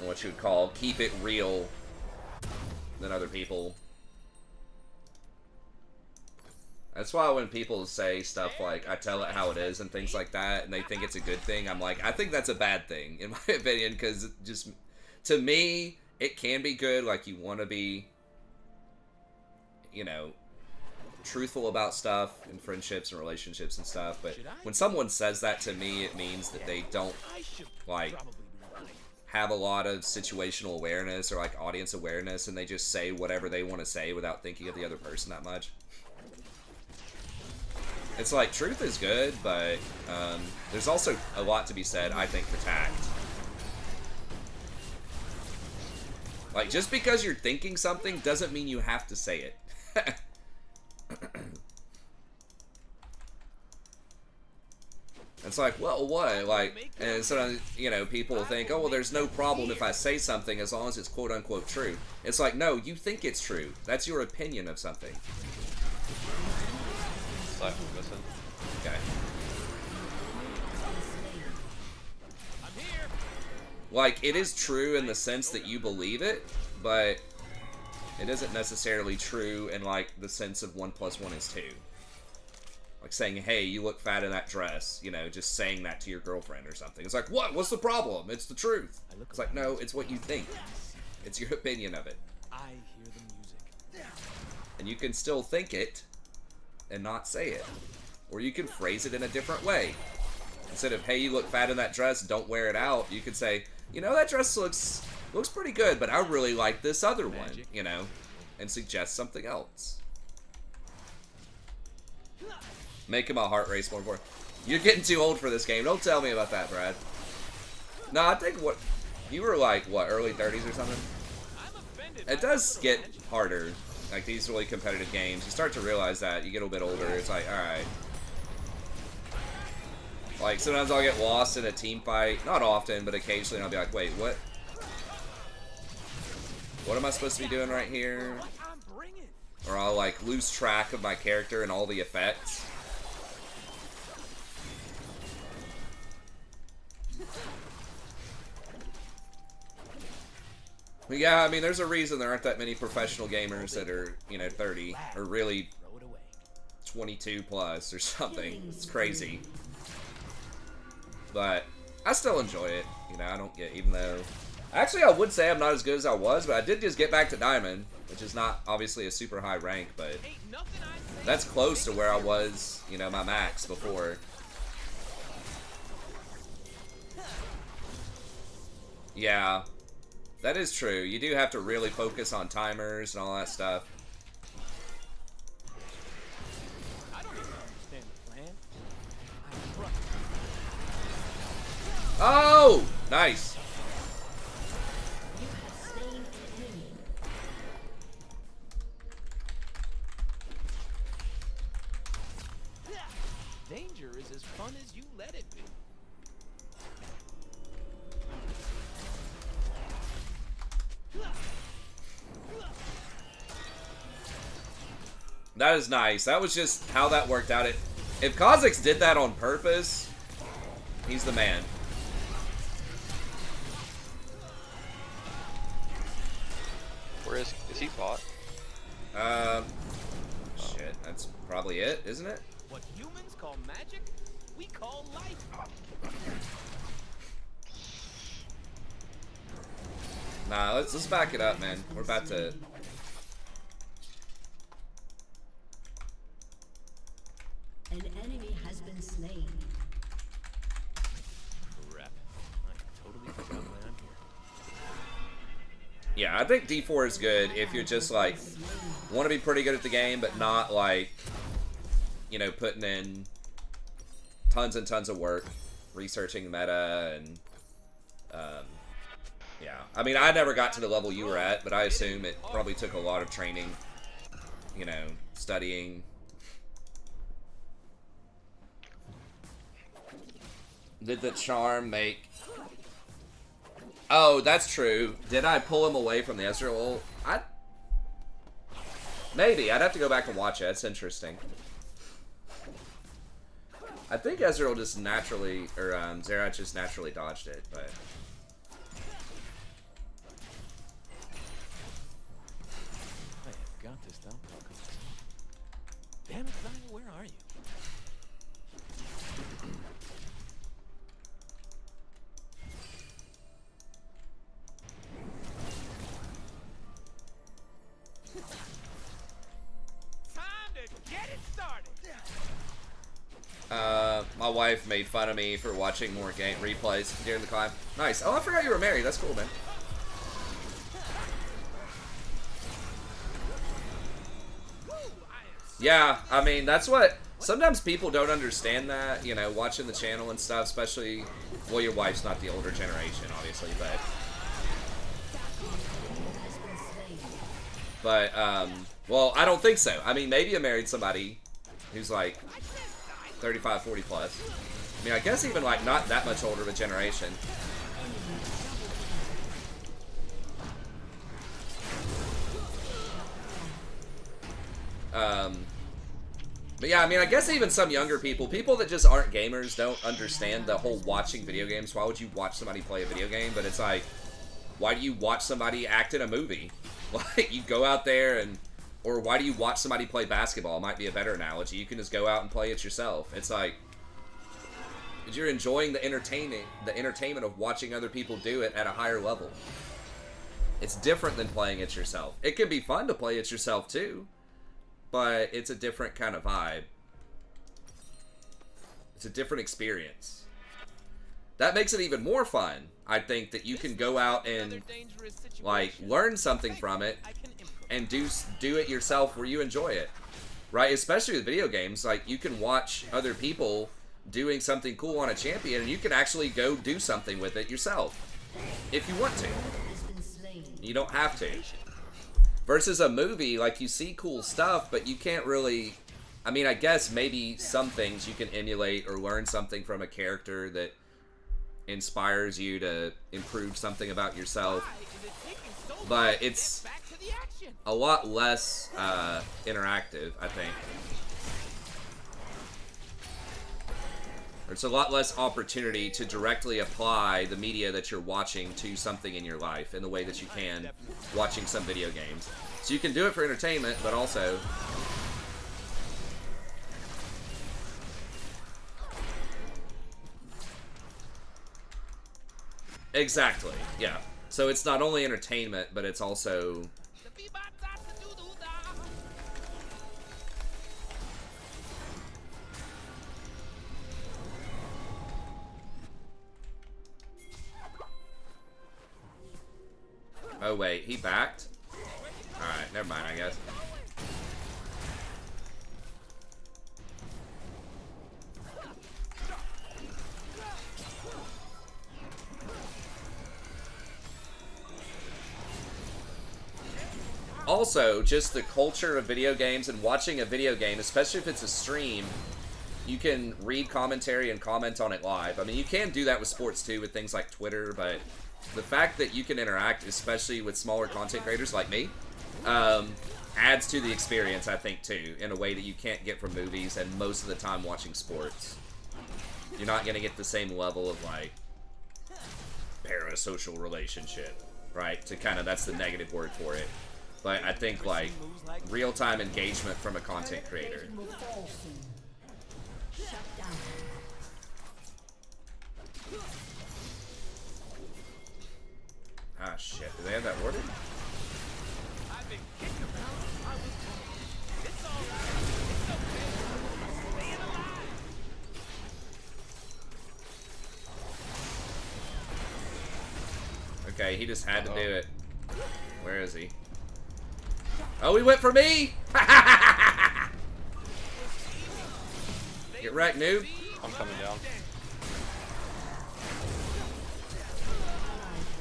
what you would call, keep it real than other people. That's why when people say stuff like, I tell it how it is and things like that, and they think it's a good thing, I'm like, I think that's a bad thing, in my opinion, because just, to me, it can be good, like, you want to be, you know, truthful about stuff in friendships and relationships and stuff, but when someone says that to me, it means that they don't, like, have a lot of situational awareness or, like, audience awareness, and they just say whatever they want to say without thinking of the other person that much. It's like, truth is good, but there's also a lot to be said, I think, for tact. Like, just because you're thinking something doesn't mean you have to say it. It's like, well, what? Like, and sometimes, you know, people think, oh, well, there's no problem if I say something as long as it's quote-unquote true. It's like, no, you think it's true. That's your opinion of something. Okay. Like, it is true in the sense that you believe it, but it isn't necessarily true in, like, the sense of 1 + 1 is 2. Like saying, hey, you look fat in that dress, you know, just saying that to your girlfriend or something. It's like, what? What's the problem? It's the truth. It's like, no, it's what you think. It's your opinion of it. I hear the music. And you can still think it and not say it. Or you can phrase it in a different way. Instead of, hey, you look fat in that dress, don't wear it out, you could say, you know, that dress looks pretty good, but I really like this other one, you know, and suggest something else. Making my heart race more and more. You're getting too old for this game. Don't tell me about that, Brad. No, I think what you were like, what, early 30s or something? It does get harder. Like these really competitive games, you start to realize that you get a little bit older. It's like, all right. Like sometimes I'll get lost in a team fight, not often, but occasionally, and I'll be like, wait, what? What am I supposed to be doing right here? Or I'll like lose track of my character and all the effects. But yeah, I mean, there's a reason there aren't that many professional gamers that are, you know, 30 or really 22 plus or something. It's crazy. But I still enjoy it. You know, I don't get, even though... Actually, I would say I'm not as good as I was, but I did just get back to Diamond, which is not obviously a super high rank, but that's close to where I was, you know, my max before. Yeah. That is true. You do have to really focus on timers and all that stuff. I don't even understand the plan. Oh! Nice. You have slain an enemy. Danger is as fun as you let it be. That is nice. That was just how that worked out. If Kha'Zix did that on purpose, he's the man. Where is he fought? Shit, that's probably it, isn't it? What humans call magic, we call life. Nah, let's back it up, man. We're about to... An enemy has been slain. Crap. I totally forgot why I'm here. Yeah, I think D4 is good if you're just, like, want to be pretty good at the game, but not, like, you know, putting in tons and tons of work. researching meta and yeah. I mean, I never got to the level you were at, but I assume it probably took a lot of training, you know, studying. Did the charm make... Oh, that's true. Did I pull him away from the Ezreal? Maybe. I'd have to go back and watch it. That's interesting. I think Ezreal just naturally, or Xerath just naturally dodged it, but... I have got this down, Rakan. Damn it, Dino, where are you? Time to get it started. My wife made fun of me for watching more game replays during the climb. Nice. Oh, I forgot you were married. That's cool, man. Yeah, I mean, that's what... Sometimes people don't understand that, you know, watching the channel and stuff, especially... Well, your wife's not the older generation, obviously, but... well, I don't think so. I mean, maybe you married somebody who's, like, 35, 40 plus. I mean, I guess even, like, not that much older of a generation. But yeah, I mean, I guess even some younger people that just aren't gamers don't understand the whole watching video games. Why would you watch somebody play a video game? But it's like, why do you watch somebody act in a movie? Like, you go out there and... Or why do you watch somebody play basketball? Might be a better analogy. You can just go out and play it yourself. It's like... You're enjoying the entertainment of watching other people do it at a higher level. It's different than playing it yourself. It can be fun to play it yourself, too. But it's a different kind of vibe. It's a different experience. That makes it even more fun. I think that you can go out and, like, learn something from it and do it yourself where you enjoy it. Right? Especially with video games. Like, you can watch other people doing something cool on a champion and you can actually go do something with it yourself. If you want to. You don't have to. Versus a movie, like, you see cool stuff, but you can't really... I mean, I guess maybe some things you can emulate or learn something from a character that inspires you to improve something about yourself. But it's a lot less interactive, I think. There's a lot less opportunity to directly apply the media that you're watching to something in your life in the way that you can watching some video games. So you can do it for entertainment, but also... Exactly, yeah. So it's not only entertainment, but it's also... Oh wait, he backed? Alright, never mind, I guess. Also, just the culture of video games and watching a video game, especially if it's a stream, you can read commentary and comment on it live. I mean, you can do that with sports too, with things like Twitter, but the fact that you can interact, especially with smaller content creators like me, adds to the experience, I think, too, in a way that you can't get from movies and most of the time watching sports. You're not going to get the same level of, like, parasocial relationship, right? To kind of, that's the negative word for it. But I think, like, real-time engagement from a content creator. Ah, shit. Do they have that ordered? Okay, he just had to do it. Where is he? Oh, he went for me! Get wrecked, noob. I'm coming down.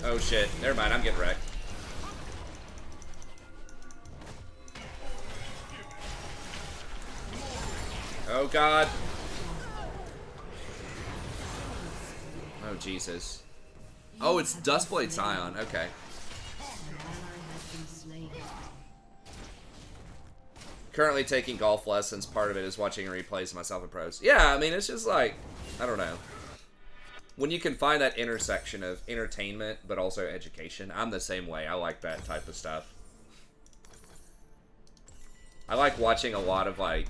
Oh shit. Never mind, I'm getting wrecked. Oh god. Oh Jesus. Oh, it's Dustblade Scion. Okay. Currently taking golf lessons. Part of it is watching replays of myself in pros. Yeah, I mean, it's just like, I don't know. When you can find that intersection of entertainment, but also education. I'm the same way. I like that type of stuff. I like watching a lot of, like,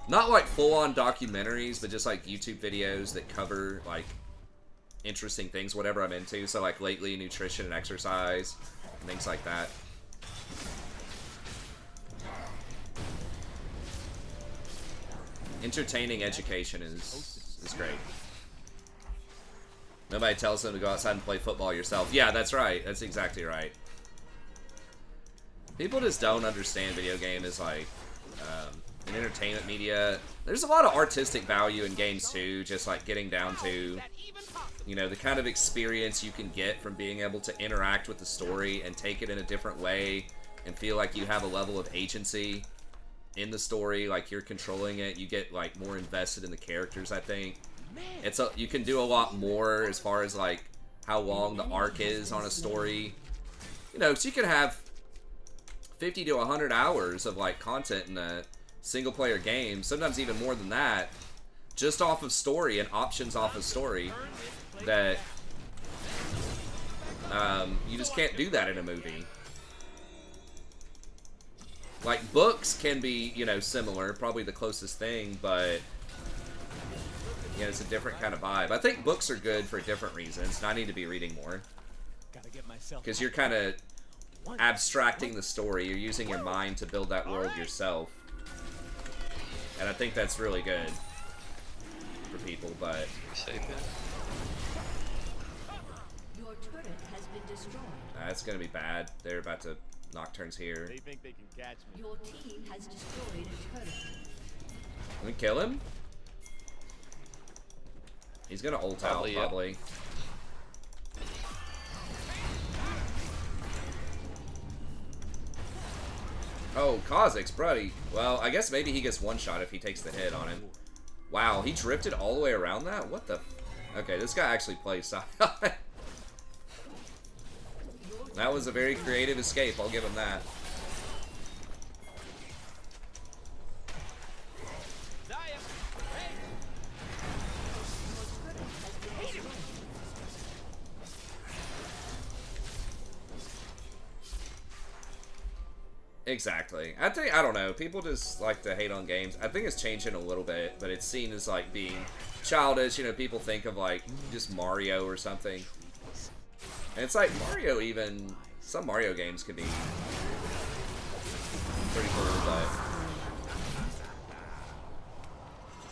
not like full-on documentaries, but just like YouTube videos that cover, like, interesting things, whatever I'm into. So, like, lately, nutrition and exercise, and things like that. Entertaining education is great. Nobody tells them to go outside and play football yourself. Yeah, that's right. That's exactly right. People just don't understand video game as like an entertainment media. There's a lot of artistic value in games too, just like getting down to, you know, the kind of experience you can get from being able to interact with the story and take it in a different way and feel like you have a level of agency in the story, like you're controlling it. You get like more invested in the characters, I think. You can do a lot more as far as like how long the arc is on a story. You know, so you can have 50 to 100 hours of like content in a single player game, sometimes even more than that, just off of story and options off of story that you just can't do that in a movie. Like, books can be, you know, similar, probably the closest thing, but, you know, it's a different kind of vibe. I think books are good for different reasons, and I need to be reading more. Because you're kind of abstracting the story. You're using your mind to build that world yourself. And I think that's really good for people, but... Your turret has been destroyed. That's going to be bad. They're about to... Nocturne's here. They think they can catch me. Your team has destroyed a turret. Can we kill him? He's gonna ult out, probably. Oh, Kha'Zix, buddy. Well, I guess maybe he gets one shot if he takes the hit on him. Wow, he drifted all the way around that? What the... Okay, this guy actually plays side. That was a very creative escape, I'll give him that. Exactly. I don't know, people just like to hate on games. I think it's changing a little bit, but it's seen as like being childish. You know, people think of like just Mario or something. And it's like Mario, even some Mario games can be pretty cool, but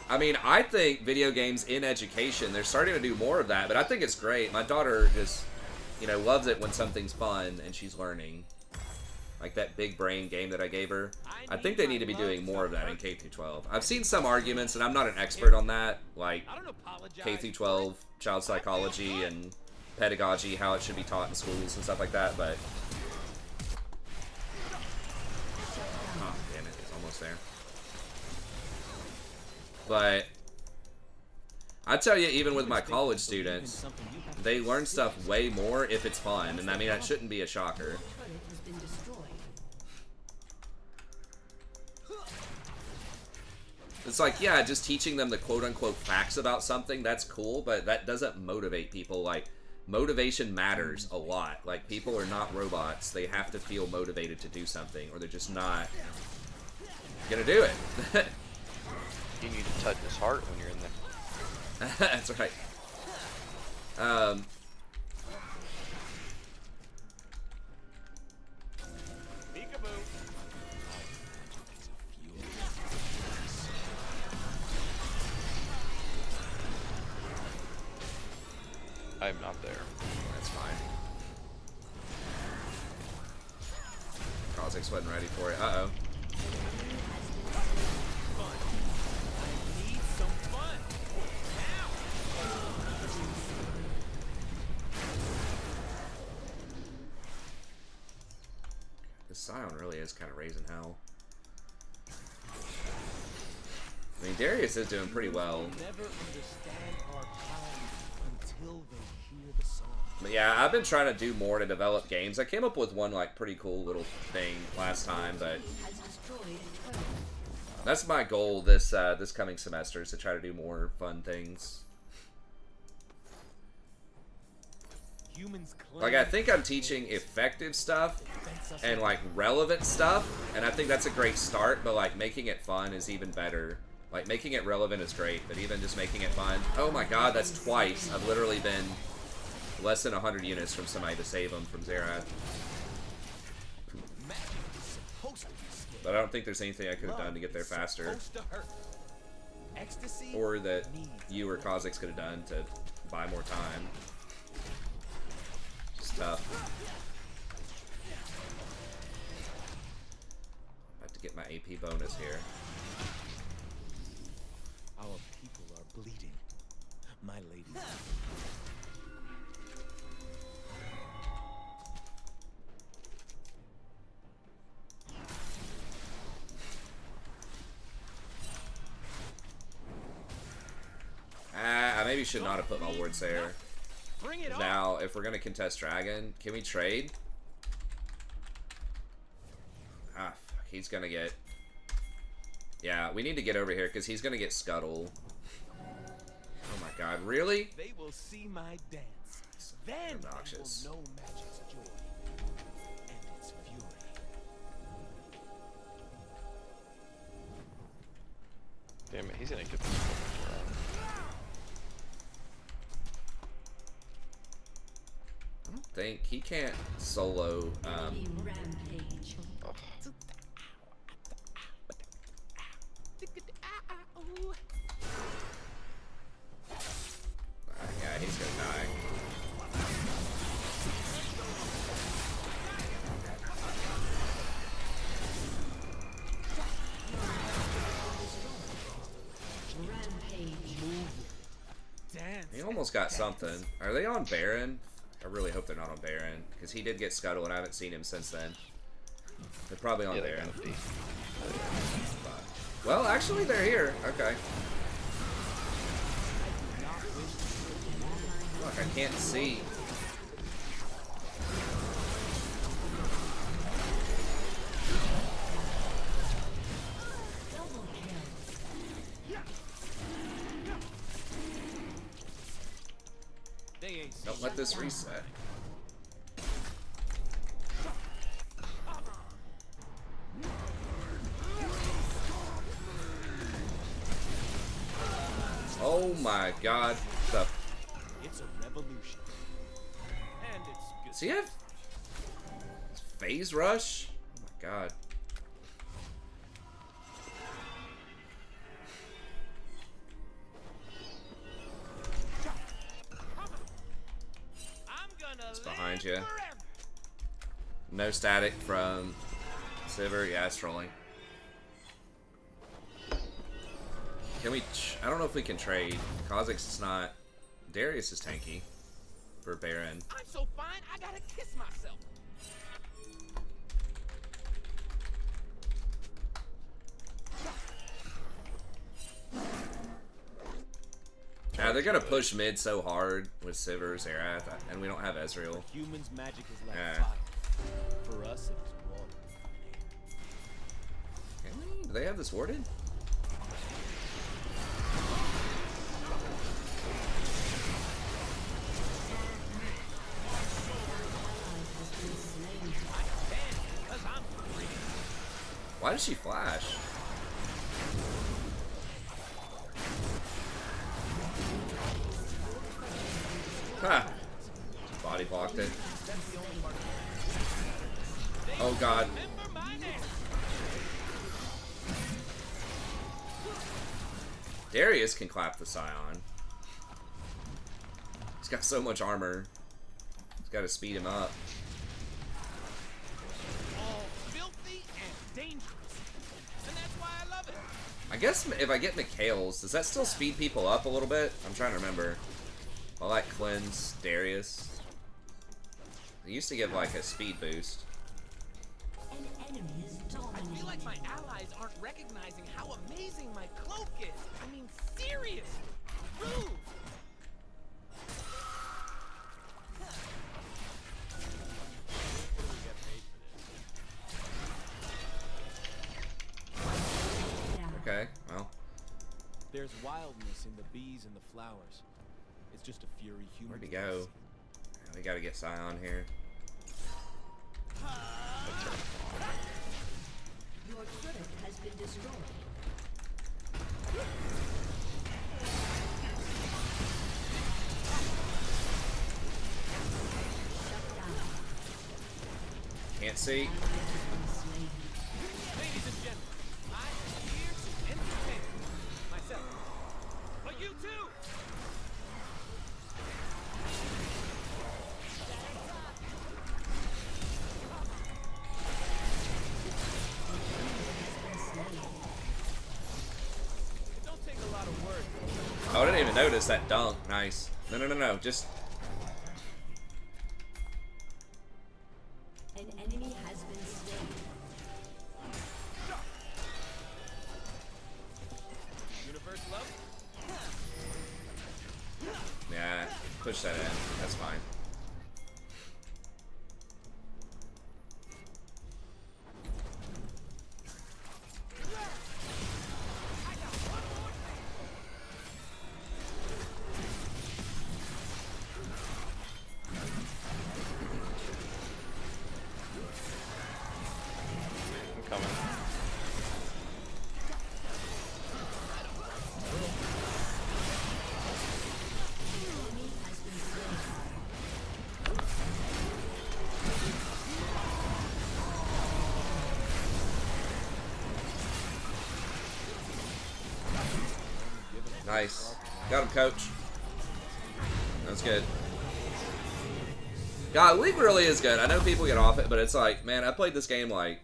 I mean, I think video games in education, they're starting to do more of that, but I think it's great. My daughter just, you know, loves it when something's fun and she's learning. Like that big brain game that I gave her. I think they need to be doing more of that in K through 12. I've seen some arguments, and I'm not an expert on that, like K through 12 child psychology and pedagogy, how it should be taught in schools and stuff like that, but... Oh, damn it, it's almost there. But... I tell you, even with my college students, they learn stuff way more if it's fun, and I mean, that shouldn't be a shocker. It's like, yeah, just teaching them the quote-unquote facts about something, that's cool, but that doesn't motivate people. Like, motivation matters a lot. Like, people are not robots. They have to feel motivated to do something, or they're just not gonna do it. You need to touch his heart when you're in there. That's right. I'm not there. That's fine. Kha'Zix wasn't ready for it. Uh-oh. Scion really is kind of raising hell. I mean, Darius is doing pretty well. Never understand our kind until they hear the song. But yeah, I've been trying to do more to develop games. I came up with one like pretty cool little thing last time, but Has destroyed a turret. that's my goal this this coming semester, is to try to do more fun things. Humans Like, I think I'm teaching effective stuff and like relevant stuff, and I think that's a great start, but like making it fun is even better. Like, making it relevant is great, but even just making it fun. Oh my god, that's twice. I've literally been less than 100 units from somebody to save them from Xerath. But I don't think there's anything I could have done to get there faster. Or that you or Kha'Zix could have done to buy more time. Just tough. I have to get my AP bonus here. Our people are bleeding, my lady. I maybe should not have put my wards there. Bring it on. Now, if we're gonna contest Dragon, can we trade? Ah, fuck, he's gonna get... Yeah, we need to get over here, because he's gonna get Scuttle. Oh my god, really? They will see my dance. Then Obnoxious. they will know magic's joy and its fury. Damn it, he's gonna get this one around. I don't think he can't solo. Enemy rampage. Yeah, he's gonna die. Rampage. Dance. He almost got something. Are they on Baron? I really hope they're not on Baron, because he did get Scuttle and I haven't seen him since then. They're probably on Yeah, they're Baron. gonna be. Well, actually, they're here. Okay. Look, I can't see. Double kill. They ain't Don't let this reset. Oh my god. The... It's a revolution. And it's good. Does he have phase rush? Oh my god. I'm gonna It's behind live you. forever. No static from Sivir. Yeah, it's trolling. Can we... I don't know if we can trade. Kha'Zix is not... Darius is tanky for Baron. I'm so fine, I gotta kiss myself. Yeah, they're gonna push mid so hard with Sivir, Xerath, and we don't have Ezreal. Humans' magic is like Yeah. fire. For us, it is water. Can we? Do they have this warded? Why did she flash? Ha! Body blocked it. Oh god. Darius can clap the Scion. He's got so much armor. He's got to speed him up. All filthy and dangerous. And that's why I love it. I guess if I get Mikhail's, does that still speed people up a little bit? I'm trying to remember. I like cleanse Darius. It used to give like a speed boost. An like my allies aren't recognizing how amazing my cloak is. I mean, seriously. Rude. Okay, well, There's wildness in the bees and the flowers. It's just a fury human. where'd he go? We gotta get Scion here. Your turret has been destroyed. Can't see. Ladies and gentlemen, I am here to entertain myself. But you too! It don't take a lot of words. Oh, I didn't even notice that dunk. Nice. No. Just An enemy has been slain. Universe love? yeah, push that in. That's fine. I'm coming. Enemy has been slain. Nice. Got him, coach. That's good. God, League really is good. I know people get off it, but it's like, man, I played this game like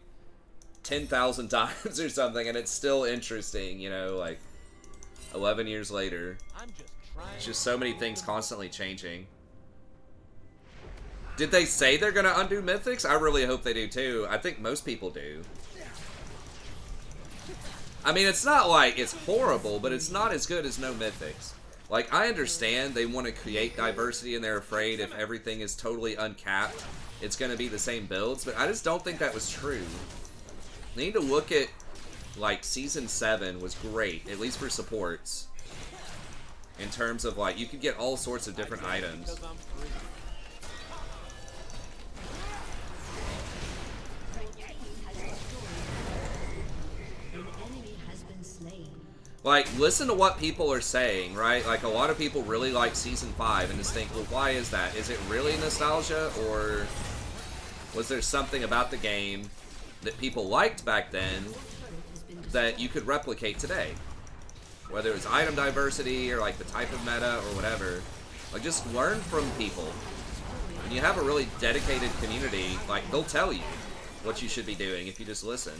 10,000 times or something, and it's still interesting, you know, like 11 years later. I'm just trying. It's just so many things constantly changing. Did they say they're gonna undo Mythics? I really hope they do too. I think most people do. I mean, it's not like it's horrible, but it's not as good as no Mythics. Like, I understand they want to create diversity and they're afraid if everything is totally uncapped, it's going to be the same builds, but I just don't think that was true. They need to look at, like, Season 7 was great, at least for supports. In terms of, like, you could get all sorts of different items. Because I'm free. Your team has destroyed. An enemy has been slain. Like, listen to what people are saying, right? Like, a lot of people really like Season 5 and just think, well, why is that? Is it really nostalgia, or was there something about the game that people liked back then Your turret has been destroyed. that you could replicate today? Whether it's item diversity, or like the type of meta, or whatever. Like, just learn from people. When you have a really dedicated community, like, they'll tell you what you should be doing if you just listen.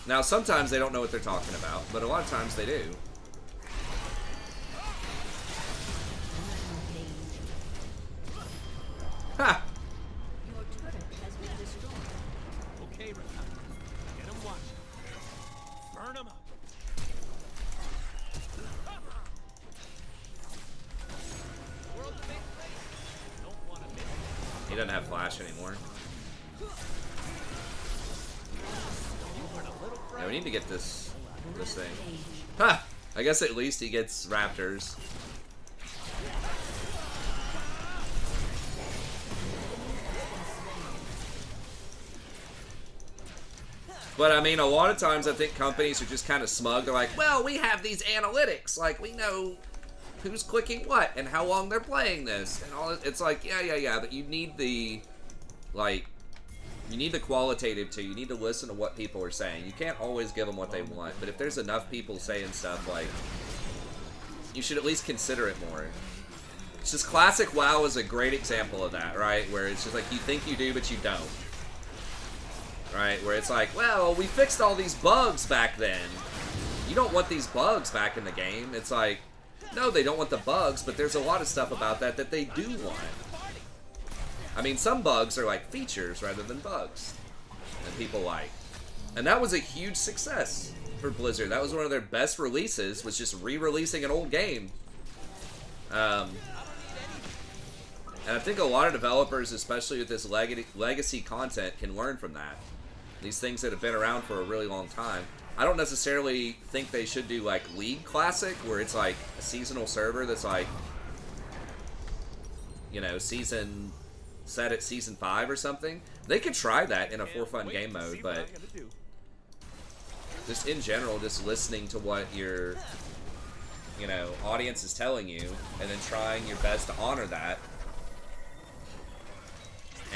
Now, sometimes they don't know what they're talking about, but a lot of times they do. Ha! Your turret has been destroyed. Okay, Rakan. Get him watching. Burn him up. World's a big place. Don't want to miss it. He doesn't have flash anymore. Yeah, we need to get this thing. Ha! I guess at least he gets Raptors. But I mean, a lot of times I think companies are just kind of smug. They're like, well, we have these analytics. Like, we know who's clicking what and how long they're playing this. And all. It's like, yeah. But you need the, like, you need the qualitative too. You need to listen to what people are saying. You can't always give them what they want. But if there's enough people saying stuff, like, you should at least consider it more. It's just classic WoW is a great example of that, right? Where it's just like, you think you do, but you don't. Right, where it's like, well, we fixed all these bugs back then. You don't want these bugs back in the game. It's like, no, they don't want the bugs, but there's a lot of stuff about that that they do want. I mean, some bugs are like features rather than bugs that people like. And that was a huge success for Blizzard. That was one of their best releases, was just re-releasing an old game. And I think a lot of developers, especially with this legacy content, can learn from that. These things that have been around for a really long time. I don't necessarily think they should do like League Classic, where it's like a seasonal server that's like, you know, set at season 5 or something. They could try that in a for fun game mode, but just in general, just listening to what your, you know, audience is telling you, and then trying your best to honor that,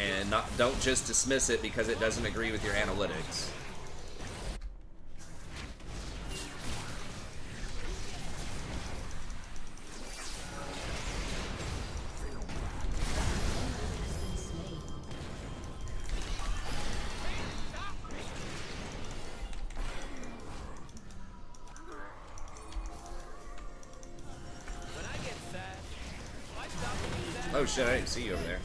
and don't just dismiss it because it doesn't agree with your analytics. Oh shit, I didn't see you over there.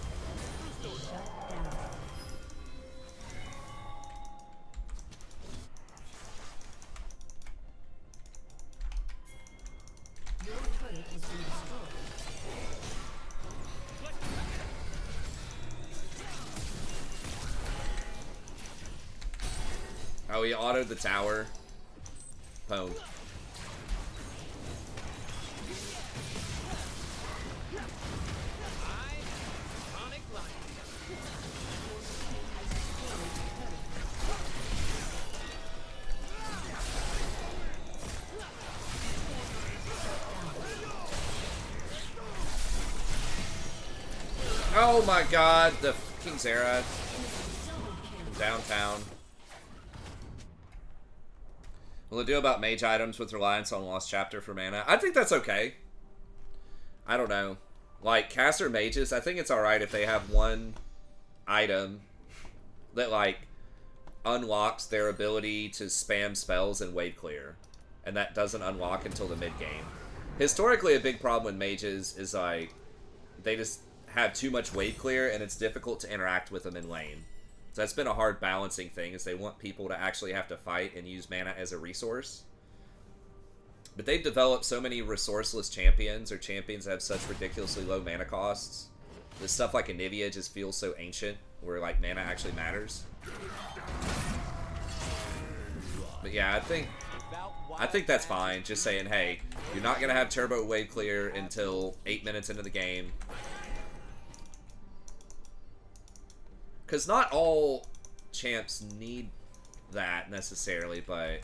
Oh, he autoed the tower. Pwned. Oh my god, the fucking Zera from downtown. Will it do about mage items with reliance on Lost Chapter for mana? I think that's okay. I don't know. Like, caster mages, I think it's alright if they have one item that, like, unlocks their ability to spam spells and wave clear. And that doesn't unlock until the mid-game. Historically, a big problem with mages is, like, they just have too much wave clear, and it's difficult to interact with them in lane. So that's been a hard balancing thing, is they want people to actually have to fight and use mana as a resource. But they've developed so many resourceless champions, or champions that have such ridiculously low mana costs. This stuff like Anivia just feels so ancient, where like mana actually matters. But yeah, I think that's fine. Just saying, hey, you're not gonna have turbo wave clear until 8 minutes into the game. Because not all champs need that necessarily, but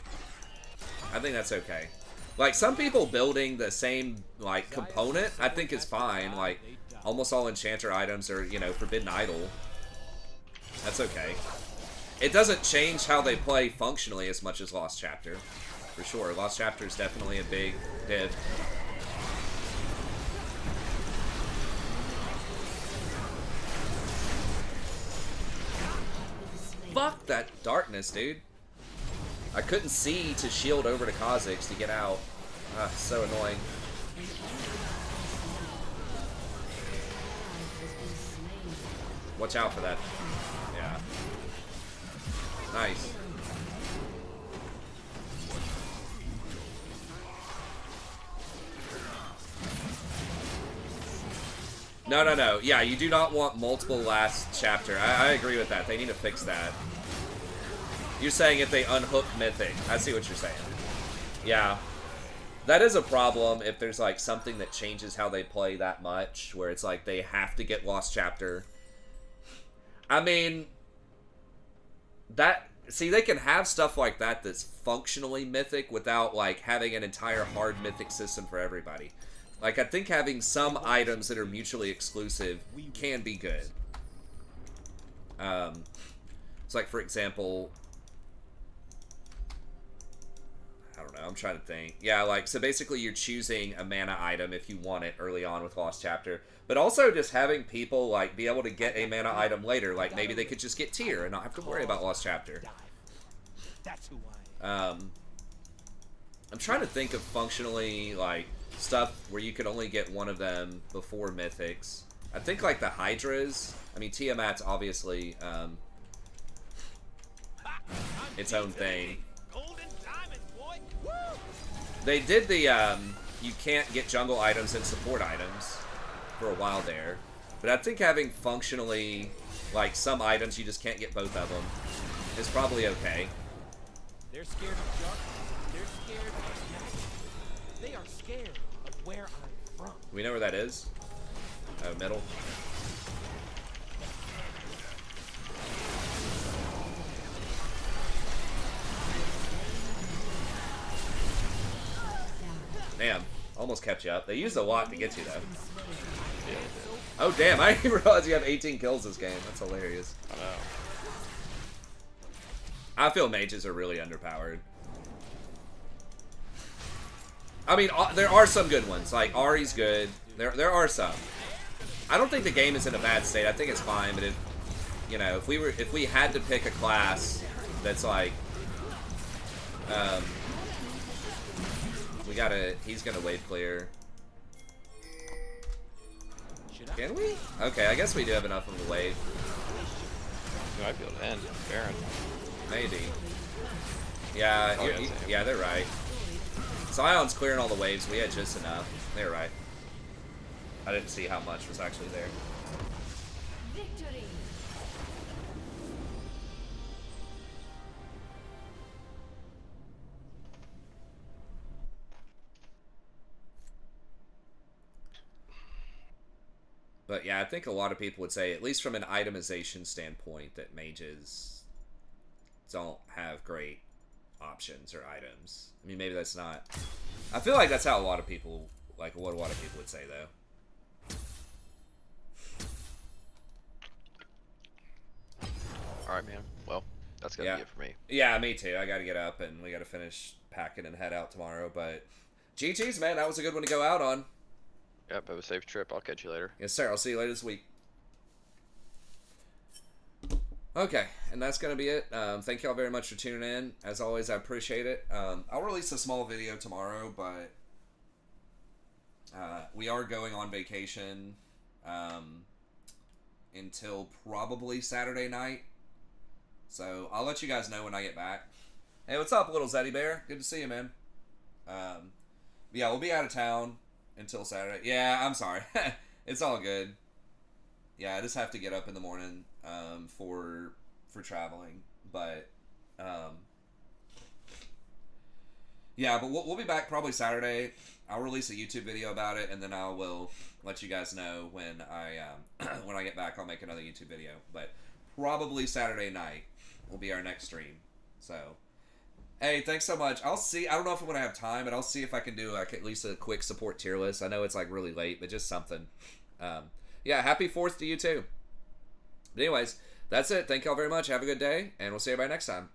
I think that's okay. Like, some people building the same, like, component, I think is fine. Like, almost all enchanter items are, you know, Forbidden Idol. That's okay. It doesn't change how they play functionally as much as Lost Chapter. For sure. Lost Chapter is definitely a big div. Fuck that darkness, dude. I couldn't see to shield over to Kha'Zix to get out. Ah, so annoying. Watch out for that. Yeah. Nice. No. Yeah, you do not want multiple last chapter. I agree with that. They need to fix that. You're saying if they unhook Mythic. I see what you're saying. Yeah. That is a problem if there's like something that changes how they play that much, where it's like they have to get Lost Chapter. I mean, see, they can have stuff like that that's functionally Mythic without like having an entire hard Mythic system for everybody. Like, I think having some items that are mutually exclusive can be good. It's like, for example, I don't know, I'm trying to think. Yeah, like, so basically you're choosing a mana item if you want it early on with Lost Chapter. But also just having people, like, be able to get a mana item later. Like, maybe they could just get tier and not have to worry about Lost Chapter. I'm trying to think of functionally, like, stuff where you could only get one of them before Mythics. I think, like, the Hydras. I mean, Tiamat's obviously, its own thing. Golden diamond, boy. Woo! They did the you can't get jungle items and support items for a while there, but I think having functionally like some items you just can't get both of them is probably okay. They're scared of darkness. They're scared of magic. They are scared of where I'm from. Do we know where that is? Oh, middle. Damn, almost kept you up. They used a lot to get you, though. Yeah, Oh, damn, I didn't even realize you have 18 kills this game. That's hilarious. I know. I feel mages are really underpowered. I mean, there are some good ones. Like, Ari's good. There are some. I don't think the game is in a bad state. I think it's fine, but if, you know, if we had to pick a class that's like, he's gonna wave clear. Can we? Okay, I guess we do have enough of a wave. You might be able to end Baron. Maybe. Yeah, Oh, yeah, yeah, they're right. Zion's clearing all the waves. We had just enough. They're right. I didn't see how much was actually there. Victory. But yeah, I think a lot of people would say, at least from an itemization standpoint, that mages don't have great options or items. I mean, maybe that's not... I feel like that's how a lot of people, like what a lot of people would say, though. Alright, man. Well, that's gonna be it for me. Yeah, me too. I gotta get up and we gotta finish packing and head out tomorrow, but... GG's, man. That was a good one to go out on. Yep, have a safe trip. I'll catch you later. Yes, sir. I'll see you later this week. Okay, and that's going to be it. Thank y'all very much for tuning in. As always, I appreciate it. I'll release a small video tomorrow, but we are going on vacation until probably Saturday night. So I'll let you guys know when I get back. Hey, what's up, little Zeddy Bear? Good to see you, man. Yeah, we'll be out of town until Saturday. Yeah, I'm sorry. It's all good. Yeah, I just have to get up in the morning for traveling. But yeah, but we'll be back probably Saturday. I'll release a YouTube video about it, and then I will let you guys know when I when I get back. I'll make another YouTube video, but probably Saturday night will be our next stream. So. Hey, thanks so much. I'll see. I don't know if I'm going to have time, but I'll see if I can do like at least a quick support tier list. I know it's like really late, but just something. Yeah, happy 4th to you too. But anyways, that's it. Thank y'all very much. Have a good day, and we'll see everybody next time.